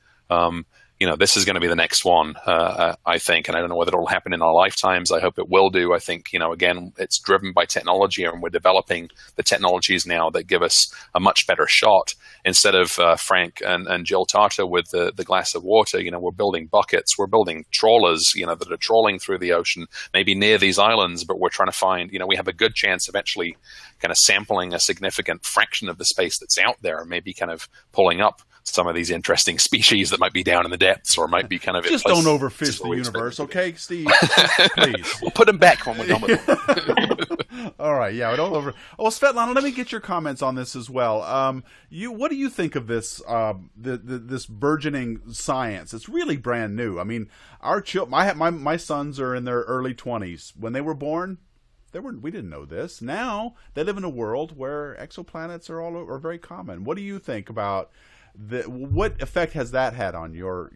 this is going to be the next one, I think. And I don't know whether it'll happen in our lifetimes. I hope it will do. I think, again, it's driven by technology, and we're developing the technologies now that give us a much better shot. Instead of Frank and Jill Tarter with the glass of water, we're building buckets, we're building trawlers, that are trawling through the ocean, maybe near these islands, but we're trying to find, we have a good chance of actually kind of sampling a significant fraction of the space that's out there, maybe kind of pulling up some of these interesting species that might be down in the depths or might be kind of... Just don't overfish the universe, okay, Steve? Please. We'll put them back when we're done with them. All right, yeah, don't over... Well, Svetlana, let me get your comments on this as well. What do you think of this this burgeoning science? It's really brand new. I mean, my sons are in their early 20s. When they were born, we didn't know this. Now, they live in a world where exoplanets are very common. What do you think about... what effect has that had on your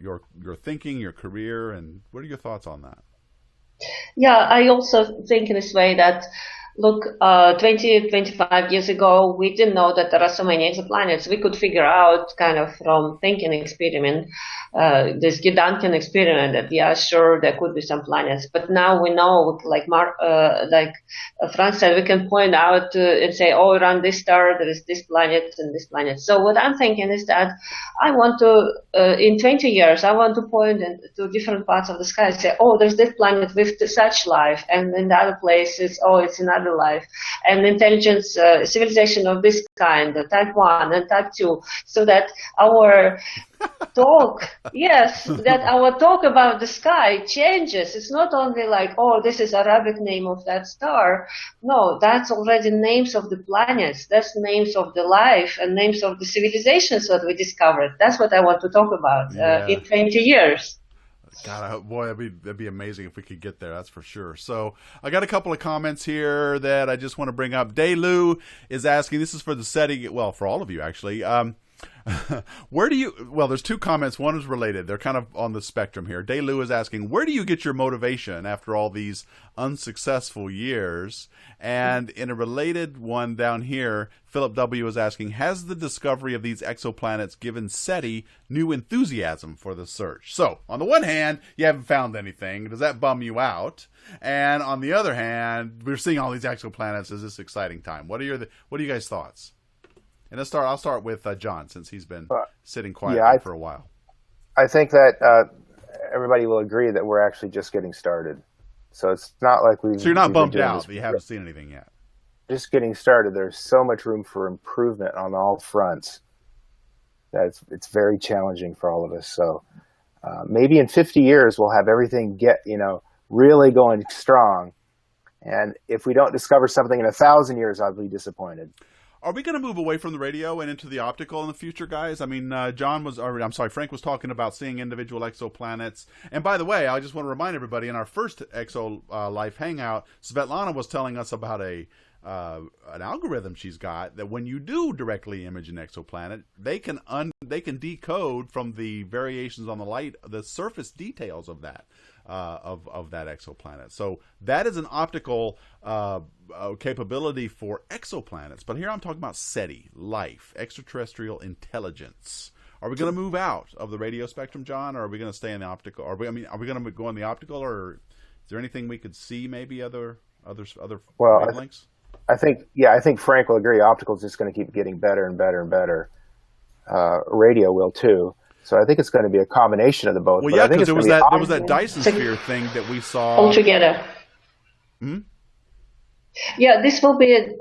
thinking, your career, and what are your thoughts on that? Yeah, I also think in this way that, look, 25 years ago, we didn't know that there are so many exoplanets. We could figure out kind of from thinking experiment, this Gedanken experiment, that yeah, sure, there could be some planets. But now we know, like Frank said, we can point out and say, oh, around this star, there is this planet and this planet. So what I'm thinking is that I want to, in 20 years, I want to point to different parts of the sky and say, oh, there's this planet with such life, and in the other places, oh, it's another life, and intelligence, civilization of this kind, type 1 and type 2, so that our talk, that our talk about the sky changes. It's not only like, oh, this is Arabic name of that star. No, that's already names of the planets. That's names of the life and names of the civilizations that we discovered. That's what I want to talk about in 20 years. God, boy, that'd be amazing if we could get there. That's for sure. So I got a couple of comments here that I just want to bring up. Daylu is asking, this is for the SETI, well, for all of you actually. There's two comments. One is related. They're kind of on the spectrum here. Daylu is asking, where do you get your motivation after all these unsuccessful years? And in a related one down here, Philip W. is asking, has the discovery of these exoplanets given SETI new enthusiasm for the search? So, on the one hand, you haven't found anything. Does that bum you out? And on the other hand, we're seeing all these exoplanets. Is this exciting time? What are you guys' thoughts? And I'll start with John, since he's been sitting quietly for a while. I think that everybody will agree that we're actually just getting started. So it's not like So you're not bummed out that you haven't seen anything yet? Just getting started. There's so much room for improvement on all fronts that it's very challenging for all of us. So maybe in 50 years we'll have everything really going strong. And if we don't discover something in 1,000 years, I'll be disappointed. Are we going to move away from the radio and into the optical in the future, guys? I mean, Frank was talking about seeing individual exoplanets. And by the way, I just want to remind everybody, in our first Exo Life Hangout, Svetlana was telling us about an algorithm she's got that when you do directly image an exoplanet, they can decode from the variations on the light the surface details of that. Of that exoplanet. So that is an optical capability for exoplanets. But here I'm talking about SETI, life, extraterrestrial intelligence. Are we going to move out of the radio spectrum, John, or are we going to stay in the optical? Are we going to go in the optical, or is there anything we could see? Maybe other wavelengths? I think Frank will agree. Optical is just going to keep getting better and better and better. Radio will too. So I think it's going to be a combination of the both. Well, yeah, because there was that Dyson sphere thing that we saw all together. Yeah, this will be,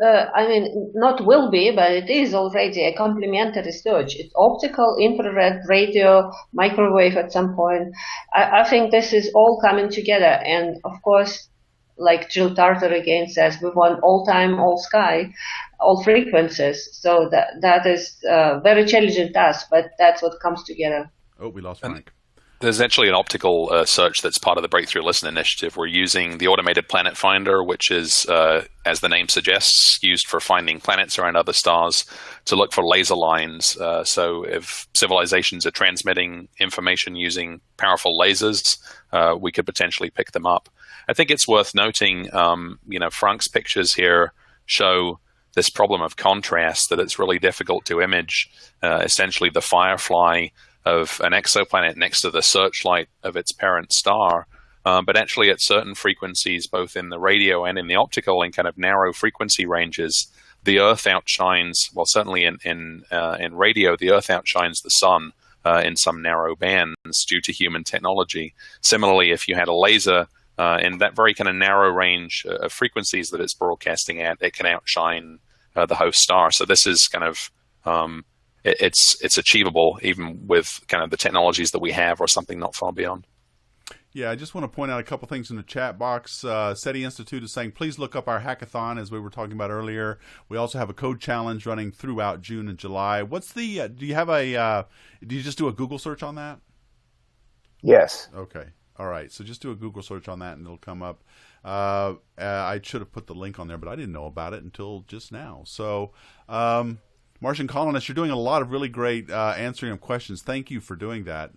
not will be, but it is already a complementary search. It's optical, infrared, radio, microwave at some point. I think this is all coming together. And of course, like Jill Tarter again says, we want all time, all sky, all frequencies. So that is a very challenging task, but that's what comes together. Oh, we lost Frank. There's actually an optical search that's part of the Breakthrough Listen initiative. We're using the automated planet finder, which is, as the name suggests, used for finding planets around other stars to look for laser lines. So if civilizations are transmitting information using powerful lasers, we could potentially pick them up. I think it's worth noting, Franck's pictures here show this problem of contrast, that it's really difficult to image essentially the firefly of an exoplanet next to the searchlight of its parent star. But actually at certain frequencies, both in the radio and in the optical and kind of narrow frequency ranges, the Earth outshines, well, certainly in radio, the Earth outshines the sun in some narrow bands due to human technology. Similarly, if you had a laser in that very kind of narrow range of frequencies that it's broadcasting at, it can outshine the host star. So this is kind of it's achievable even with kind of the technologies that we have, or something not far beyond. Yeah, I just want to point out a couple things in the chat box. SETI Institute is saying, please look up our hackathon, as we were talking about earlier. We also have a code challenge running throughout June and July. What's the, do you just do a Google search on that? Yes. Okay. All right. So just do a Google search on that and it'll come up. I should have put the link on there, but I didn't know about it until just now. So, Martian colonists, you're doing a lot of really great answering of questions. Thank you for doing that.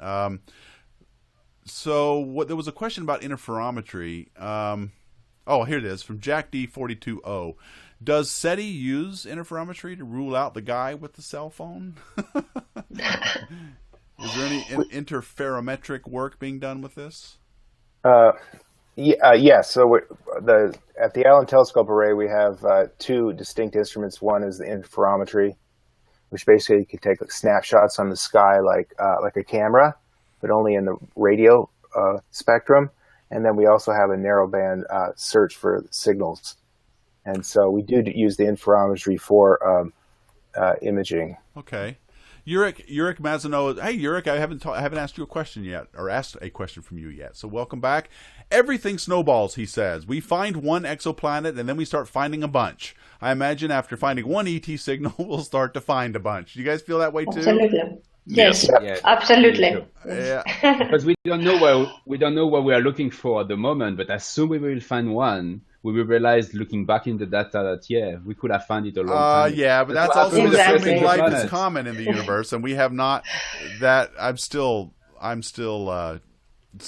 So there was a question about interferometry. Oh, here it is from Jack D420. Does SETI use interferometry to rule out the guy with the cell phone? Is there any interferometric work being done with this? Yes. So at the Allen Telescope Array, we have two distinct instruments. One is the interferometry, which basically can take snapshots on the sky like a camera, but only in the radio spectrum. And then we also have a narrowband search for signals. And so we do use the interferometry for imaging. Okay. Yurik Mazano. Hey, Yurik, I haven't asked you a question yet, or asked a question from you yet. So welcome back. Everything snowballs, he says. We find one exoplanet, and then we start finding a bunch. I imagine after finding one ET signal, we'll start to find a bunch. Do you guys feel that way too? Absolutely. Yes. Absolutely. Yeah. Because we don't know what we are looking for at the moment, but as soon as we will find one, we will realize, looking back in the data, that we could have found it a long time. Yeah, but that's also assuming life is common in the universe, and we have not. That I'm still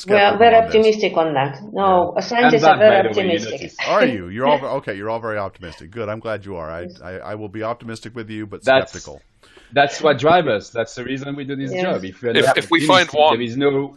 we are very optimistic on that. No, scientists are very optimistic. Are you? You're all okay. You're all very optimistic. Good. I'm glad you are. I will be optimistic with you, but skeptical. That's what drives us. That's the reason we do this job. If we find one, there is no.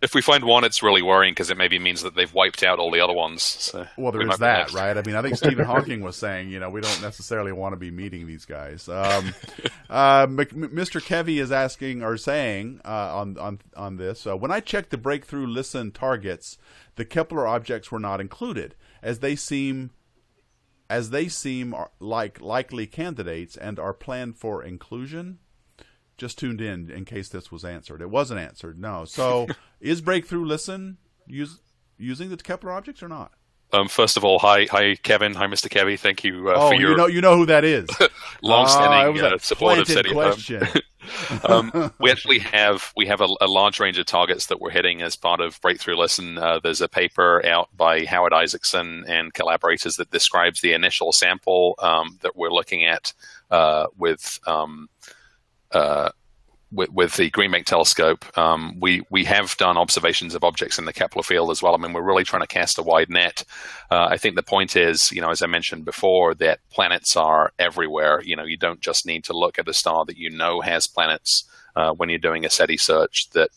If we find one, it's really worrying because it maybe means that they've wiped out all the other ones. So well, there is that, right? I mean, I think Stephen Hawking was saying, we don't necessarily want to be meeting these guys. Mr. Kevy is asking or saying on this, when I checked the Breakthrough Listen targets, the Kepler objects were not included, as they seem like likely candidates and are planned for inclusion. Just tuned in case this was answered. It wasn't answered, no. So is Breakthrough Listen using the Kepler objects or not? First of all, hi Kevin, hi Mr. Kevy. Thank you for your you know who that is. long-standing support of SETI. Question. We actually have a large range of targets that we're hitting as part of Breakthrough Listen. There's a paper out by Howard Isaacson and collaborators that describes the initial sample that we're looking at with the Green Bank telescope. We have done observations of objects in the Kepler field as well. I mean, we're really trying to cast a wide net. I think the point is, as I mentioned before, that planets are everywhere. You don't just need to look at a star that has planets when you're doing a SETI search. That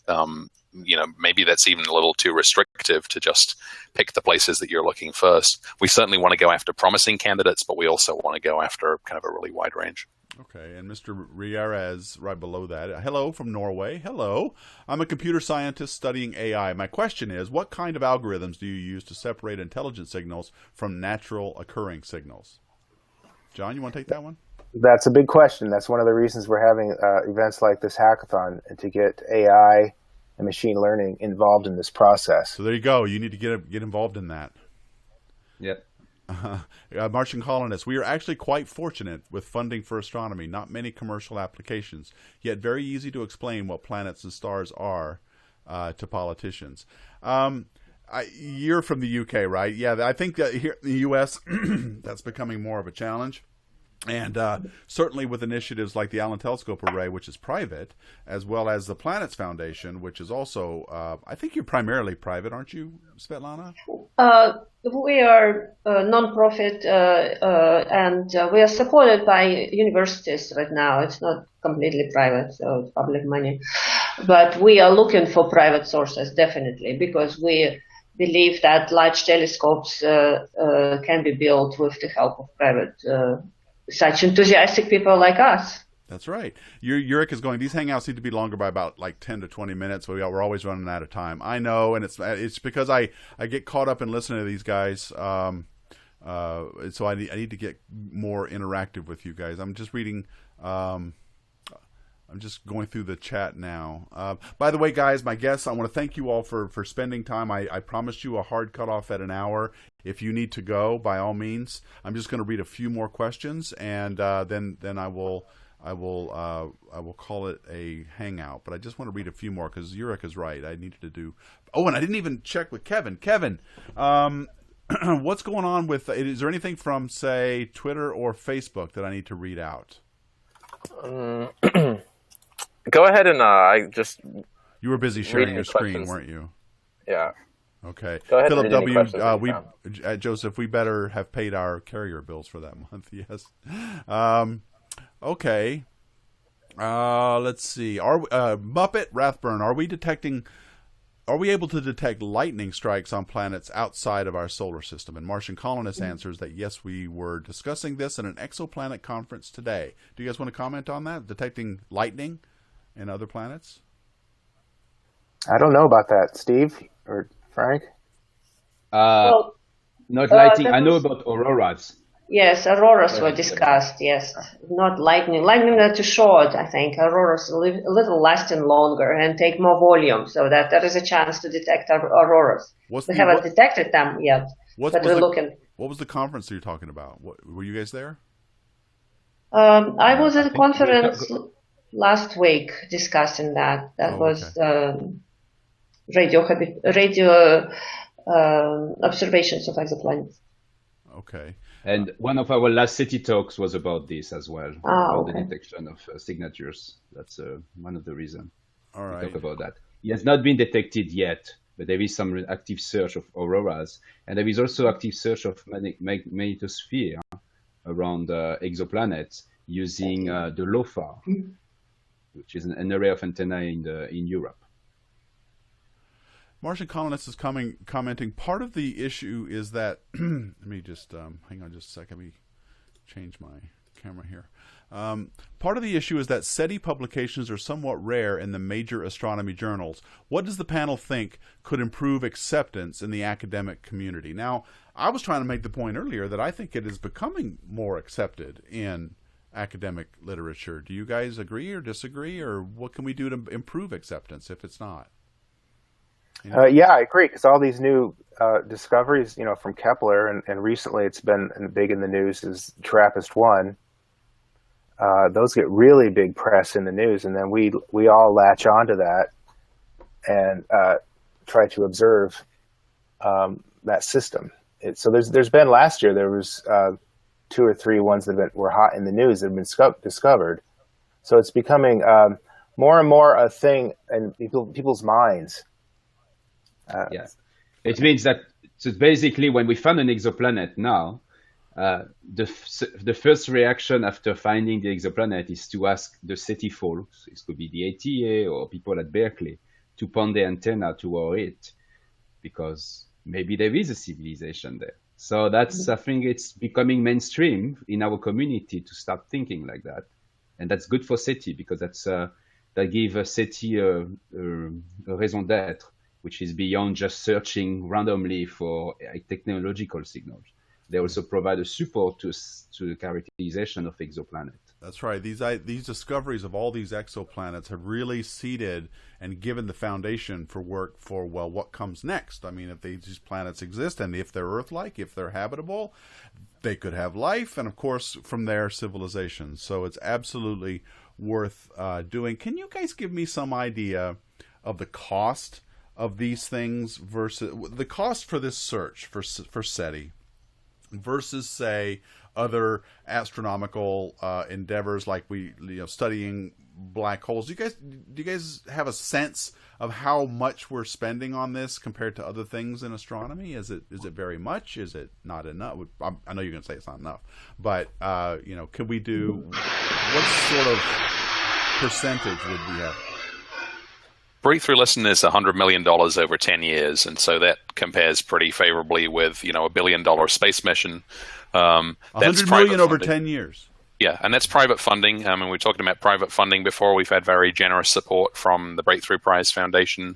maybe that's even a little too restrictive to just pick the places that you're looking first. We certainly want to go after promising candidates, but we also want to go after kind of a really wide range. Okay, and Mr. Riarez right below that. Hello from Norway. Hello. I'm a computer scientist studying AI. My question is, what kind of algorithms do you use to separate intelligent signals from natural occurring signals? John, you want to take that one? That's a big question. That's one of the reasons we're having events like this hackathon, and to get AI and machine learning involved in this process. So there you go. You need to get involved in that. Yep. Martian colonists, we are actually quite fortunate with funding for astronomy. Not many commercial applications, yet very easy to explain what planets and stars are to politicians. You're from the UK, right? Yeah, I think that here in the US, that's becoming more of a challenge. And certainly with initiatives like the Allen Telescope Array, which is private, as well as the Planets Foundation, which is also, I think you're primarily private, aren't you, Svetlana? We are a non-profit, and we are supported by universities right now. It's not completely private, so it's public money. But we are looking for private sources, definitely, because we believe that large telescopes can be built with the help of private such enthusiastic people like us. That's right. Yurik is going, these hangouts need to be longer by about like 10 to 20 minutes. We're always running out of time. I know, and it's because I get caught up in listening to these guys. So I need to get more interactive with you guys. I'm just reading, I'm just going through the chat now. By the way, guys, my guests, I want to thank you all for spending time. I promised you a hard cutoff at an hour. If you need to go, by all means. I'm just going to read a few more questions, and then I will call it a hangout. But I just want to read a few more because Yurik is right. I needed to do. Oh, and I didn't even check with Kevin. Kevin, what's going on with? Is there anything from, say, Twitter or Facebook that I need to read out? Go ahead and I just. You were busy sharing your screen, weren't you? Yeah. Okay. Go ahead. Philip W. Joseph, we better have paid our carrier bills for that month. Yes. Okay. Let's see. Muppet Rathburn, are we able to detect lightning strikes on planets outside of our solar system? And Martian Colonist answers that yes, we were discussing this in an exoplanet conference today. Do you guys want to comment on that? Detecting lightning in other planets? I don't know about that, Steve or Frank. Not lightning. I know about auroras. Yes, auroras were discussed, yes. Not lightning. Lightning are too short, I think. Auroras a little lasting longer and take more volume, so that there is a chance to detect auroras. We haven't detected them yet, but we're looking. What was the conference that you're talking about? Were you guys there? I was at a conference last week discussing that. That was radio observations of exoplanets. Okay. And one of our last SETI talks was about this as well, about the detection of signatures. That's one of the reasons we talk about that. It has not been detected yet, but there is some active search of auroras, and there is also active search of magnetosphere around exoplanets using the LOFAR, which is an array of antennae in Europe. Martian Colonist is commenting, part of the issue is that, let me just, hang on just a second, let me change my camera here. Part of the issue is that SETI publications are somewhat rare in the major astronomy journals. What does the panel think could improve acceptance in the academic community? Now, I was trying to make the point earlier that I think it is becoming more accepted in academic literature. Do you guys agree or disagree, or what can we do to improve acceptance if it's not? Yeah, I agree, because all these new discoveries, from Kepler, and recently it's been big in the news, is TRAPPIST-1. Those get really big press in the news, and then we all latch onto that and try to observe that system. So there's been last year there was 2 or 3 ones that were hot in the news that have been discovered. So it's becoming more and more a thing in people's minds. Yes, it means that basically when we find an exoplanet now, the first reaction after finding the exoplanet is to ask the SETI folks, it could be the ATA or people at Berkeley, to point the antenna toward it, because maybe there is a civilization there. So that's, I think it's becoming mainstream in our community to start thinking like that. And that's good for SETI, because that gives SETI a raison d'être, which is beyond just searching randomly for technological signals. They also provide a support to the characterization of exoplanets. That's right. These discoveries of all these exoplanets have really seeded and given the foundation for work for, well, what comes next. I mean, if these planets exist and if they're Earth-like, if they're habitable, they could have life, and of course, from there, civilization. So it's absolutely worth doing. Can you guys give me some idea of the cost of these things versus the cost for this search for SETI versus, say, other astronomical endeavors like studying black holes? Do you guys have a sense of how much we're spending on this compared to other things in astronomy? Is it very much? Is it not enough? I know you're going to say it's not enough, but could we do, what sort of percentage would we have? Breakthrough Listen is $100 million over 10 years, and so that compares pretty favorably with a $1 billion space mission. $100 million over 10 years. Yeah, and that's private funding. We were talking about private funding before. We've had very generous support from the Breakthrough Prize Foundation.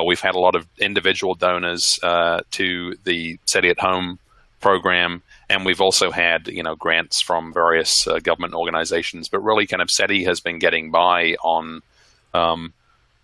We've had a lot of individual donors to the SETI at Home program, and we've also had grants from various government organizations. But really, kind of SETI has been getting by on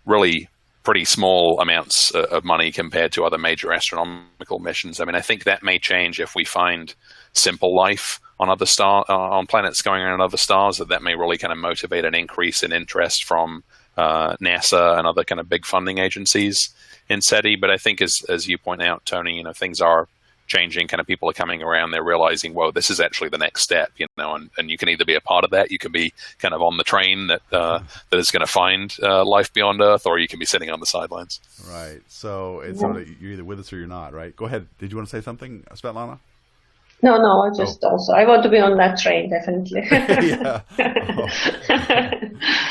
really pretty small amounts of money compared to other major astronomical missions. I think that may change if we find simple life on other on planets going around other stars. That may really kind of motivate an increase in interest from NASA and other kind of big funding agencies in SETI. But I think, as you point out, Tony, things are changing. Kind of people are coming around. They're realizing, whoa, this is actually the next step. And you can either be a part of that, you can be kind of on the train that that is going to find life beyond Earth, or you can be sitting on the sidelines. Right. So it's sort of, you're either with us or you're not. Right. Go ahead. Did you want to say something, Svetlana? No, I just also, I want to be on that train, definitely. Yeah.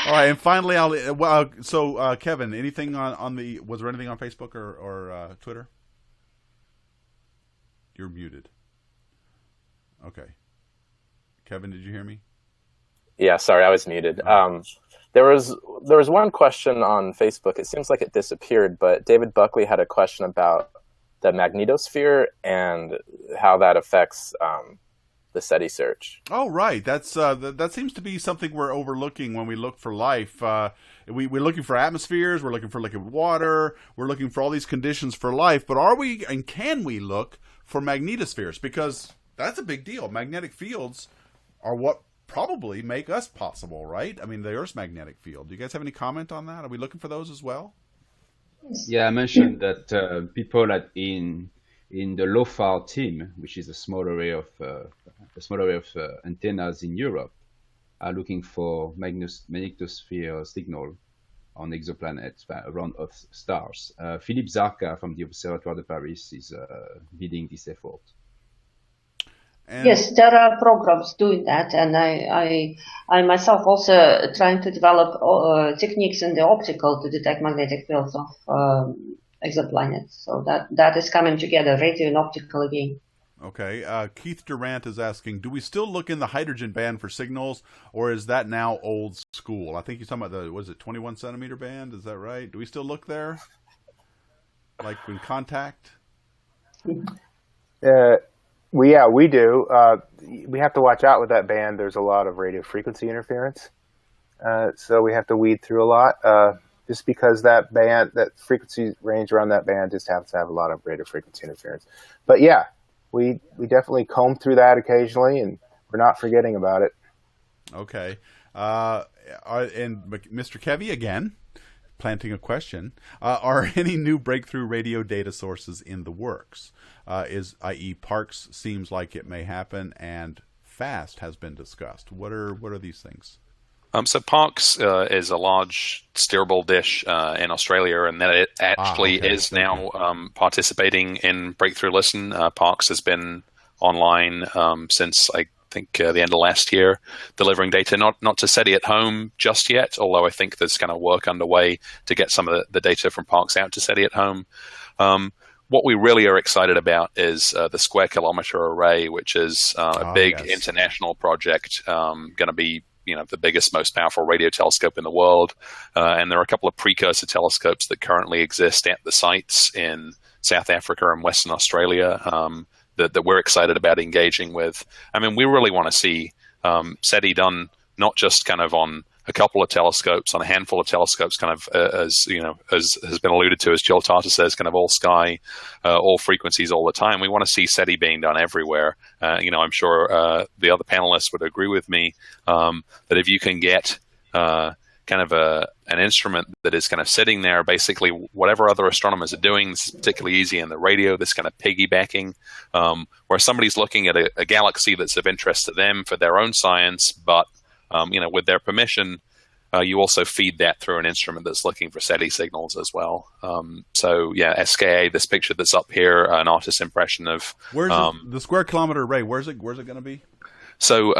All right, and finally, Kevin, anything was there anything on Facebook or Twitter? You're muted. Okay. Kevin, did you hear me? Yeah, sorry, I was muted. There was one question on Facebook. It seems like it disappeared, but David Buckley had a question about the magnetosphere and how that affects the SETI search. Oh, right. That seems to be something we're overlooking when we look for life. We're looking for atmospheres. We're looking for liquid water. We're looking for all these conditions for life. But are we and can we look for magnetospheres? Because that's a big deal. Magnetic fields are what probably make us possible, right? I mean, the Earth's magnetic field. Do you guys have any comment on that? Are we looking for those as well? Yeah, I mentioned that people in the LOFAR team, which is a small array of antennas in Europe, are looking for magnetosphere signal on exoplanets around Earth stars. Philippe Zarka from the Observatoire de Paris is leading this effort. Yes, there are programs doing that, and I myself also trying to develop techniques in the optical to detect magnetic fields of exoplanets. So that is coming together, radio and optical again. Okay. Keith Durant is asking, do we still look in the hydrogen band for signals, or is that now old school? I think he's talking about the 21 centimeter band. Is that right? Do we still look there? Like in contact? We do. We have to watch out with that band. There's a lot of radio frequency interference. So we have to weed through a lot. Just because that frequency range around that band just happens to have a lot of radio frequency interference. But yeah, we definitely comb through that occasionally, and we're not forgetting about it. Okay. And Mr. Kevy, again, planting a question. Are any new breakthrough radio data sources in the works? I.e. Parkes seems like it may happen, and FAST has been discussed. What are these things? So Parkes is a large steerable dish in Australia, and that it actually is now participating in Breakthrough Listen. Parkes has been online since I think the end of last year, delivering data not to SETI at Home just yet, although I think there's kind of work underway to get some of the data from Parkes out to SETI at Home. What we really are excited about is the Square Kilometre Array, which is a big international project, going to be the biggest, most powerful radio telescope in the world. And there are a couple of precursor telescopes that currently exist at the sites in South Africa and Western Australia that we're excited about engaging with. I mean, we really want to see SETI done not just kind of on a couple of telescopes, on a handful of telescopes, kind of as has been alluded to, as Jill Tarter says, kind of all sky, all frequencies all the time. We want to see SETI being done everywhere. I'm sure the other panelists would agree with me that if you can get kind of an instrument that is kind of sitting there, basically whatever other astronomers are doing, this is particularly easy in the radio, this kind of piggybacking, where somebody's looking at a galaxy that's of interest to them for their own science, but with their permission, you also feed that through an instrument that's looking for SETI signals as well. SKA, this picture that's up here, an artist's impression of where's the square kilometer array. Where's it going to be? So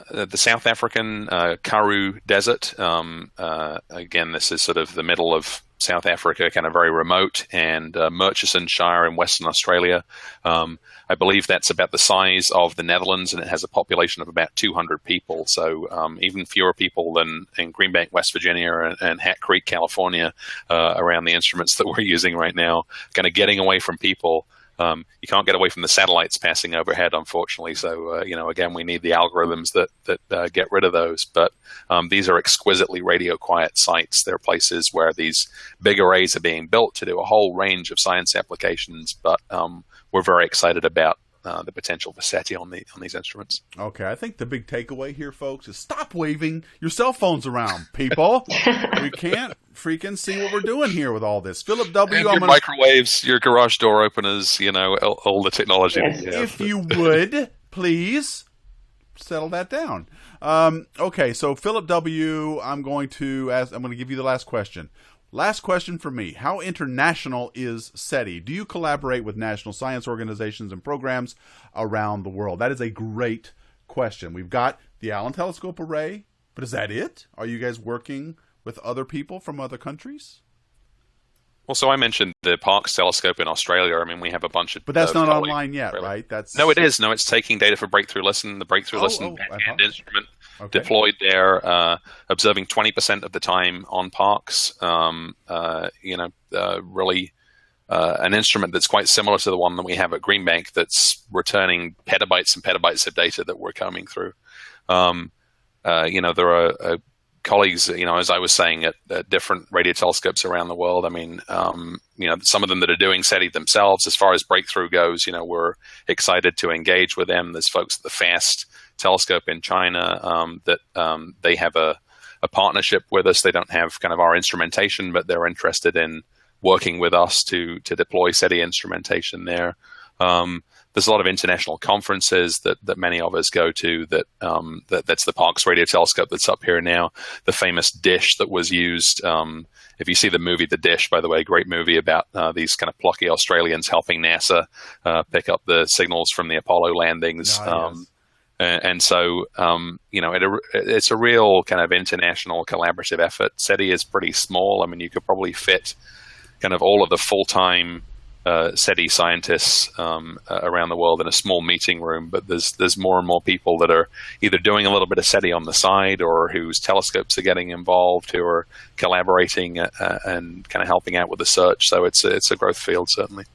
the South African Karoo Desert. Again, this is sort of the middle of South Africa, kind of very remote, and Murchison Shire in Western Australia. I believe that's about the size of the Netherlands, and it has a population of about 200 people. So even fewer people than in Greenbank, West Virginia, and Hat Creek, California, around the instruments that we're using right now. Kind of getting away from people. You can't get away from the satellites passing overhead, unfortunately. So, again, we need the algorithms that get rid of those. But these are exquisitely radio quiet sites. They're places where these big arrays are being built to do a whole range of science applications. But we're very excited about the potential for SETI on these instruments. Okay, I think the big takeaway here, folks, is stop waving your cell phones around, people. We can't freaking see what we're doing here with all this. Philip W. And your microwaves, your garage door openers, all the technology. Yes. If you would, please settle that down. Okay, so Philip W., I'm going to give you the last question. Last question for me. How international is SETI? Do you collaborate with national science organizations and programs around the world? That is a great question. We've got the Allen Telescope Array, but is that it? Are you guys working with other people from other countries? Well, so I mentioned the Parkes telescope in Australia. I mean, we have a bunch of... But that's not online yet, right? No, it is. No, it's taking data for Breakthrough Listen. The Breakthrough Listen hand instrument deployed there, observing 20% of the time on Parkes. Really an instrument that's quite similar to the one that we have at Greenbank that's returning petabytes and petabytes of data that we're combing through. There are... colleagues, as I was saying, at different radio telescopes around the world. I mean, some of them that are doing SETI themselves. As far as Breakthrough goes, we're excited to engage with them. There's folks at the FAST telescope in China that they have a partnership with us. They don't have kind of our instrumentation, but they're interested in working with us to deploy SETI instrumentation there. There's a lot of international conferences that many of us go to. That's the Parkes Radio Telescope that's up here now. The famous dish that was used. If you see the movie The Dish, by the way, great movie about these kind of plucky Australians helping NASA pick up the signals from the Apollo landings. Yes. And so, it's a real kind of international collaborative effort. SETI is pretty small. I mean, you could probably fit kind of all of the full-time SETI scientists around the world in a small meeting room, but there's more and more people that are either doing a little bit of SETI on the side, or whose telescopes are getting involved, who are collaborating and kind of helping out with the search. So it's a growth field, certainly.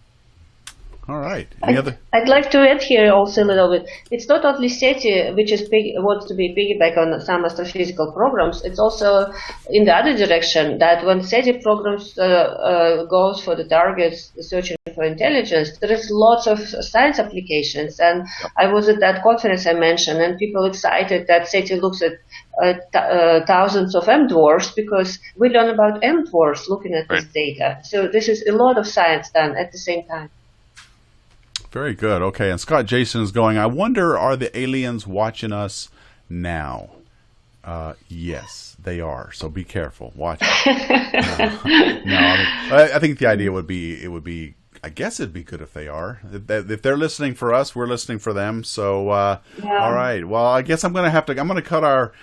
All right. I'd like to add here also a little bit. It's not only SETI, which wants to be piggyback on some astrophysical programs. It's also in the other direction, that when SETI programs goes for the targets searching for intelligence, there is lots of science applications. And I was at that conference I mentioned, and people excited that SETI looks at thousands of M dwarfs, because we learn about M dwarfs looking at this data. So this is a lot of science done at the same time. Very good. Okay, and Scott Jason is going, I wonder, are the aliens watching us now? Yes, they are. So be careful. Watch. I think the idea would be, I guess it'd be good if they are. If they're listening for us, we're listening for them. So, all right. Well, I guess I'm going to cut our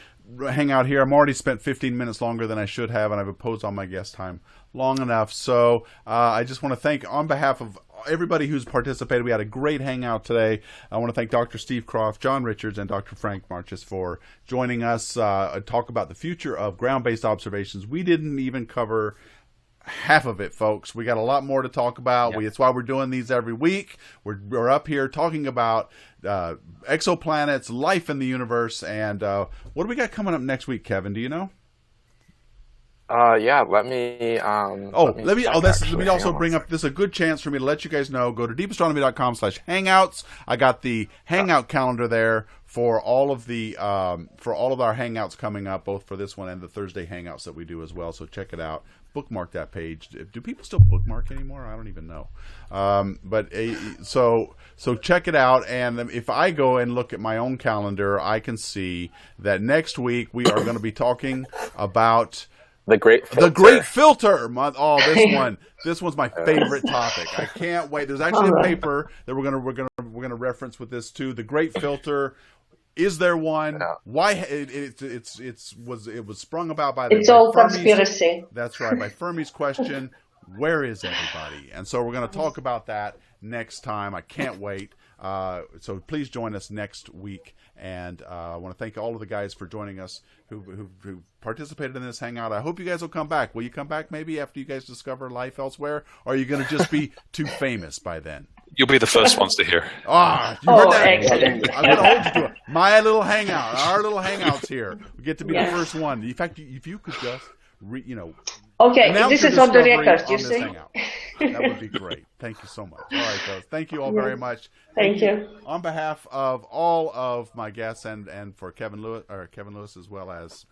hangout here. I'm already spent 15 minutes longer than I should have, and I've imposed on my guest time long enough. So I just want to thank, on behalf of everybody who's participated, we had a great hangout today. I want to thank Dr. Steve Croft, Jon Richards, and Dr. Franck Marchis for joining us, talk about the future of ground-based observations. We didn't even cover half of it, folks. We got a lot more to talk about. It's why we're doing these every week. We're up here talking about exoplanets, life in the universe, and what do we got coming up next week, Kevin? Do you know? Let me also bring up. This is a good chance for me to let you guys know. Go to deepastronomy.com/hangouts. I got the hangout calendar there for all of our hangouts coming up, both for this one and the Thursday hangouts that we do as well. So check it out. Bookmark that page. Do people still bookmark anymore? I don't even know. So check it out. And if I go and look at my own calendar, I can see that next week we are going to be talking about the great filter. The great filter. This one's my favorite topic. I can't wait. There's actually a paper that we're gonna reference with this too. The great filter. Is there one? No. Why it was sprung about by the It's all conspiracy. That's right, by Fermi's question. Where is everybody? And so we're going to talk about that next time. I can't wait. So please join us next week. And I want to thank all of the guys for joining us who participated in this hangout. I hope you guys will come back. Will you come back maybe after you guys discover life elsewhere? Or are you going to just be too famous by then? You'll be the first ones to hear. You heard that? Excellent. I'm going to hold you to it. My little hangout. Our little hangouts here. We get to be the first one. In fact, if you could just, okay, this is on the record, you see? That would be great. Thank you so much. All right, guys. Thank you all very much. Thank you. On behalf of all of my guests and for Kevin Lewis as well as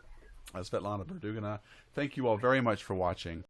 Svetlana Berdyugina, thank you all very much for watching.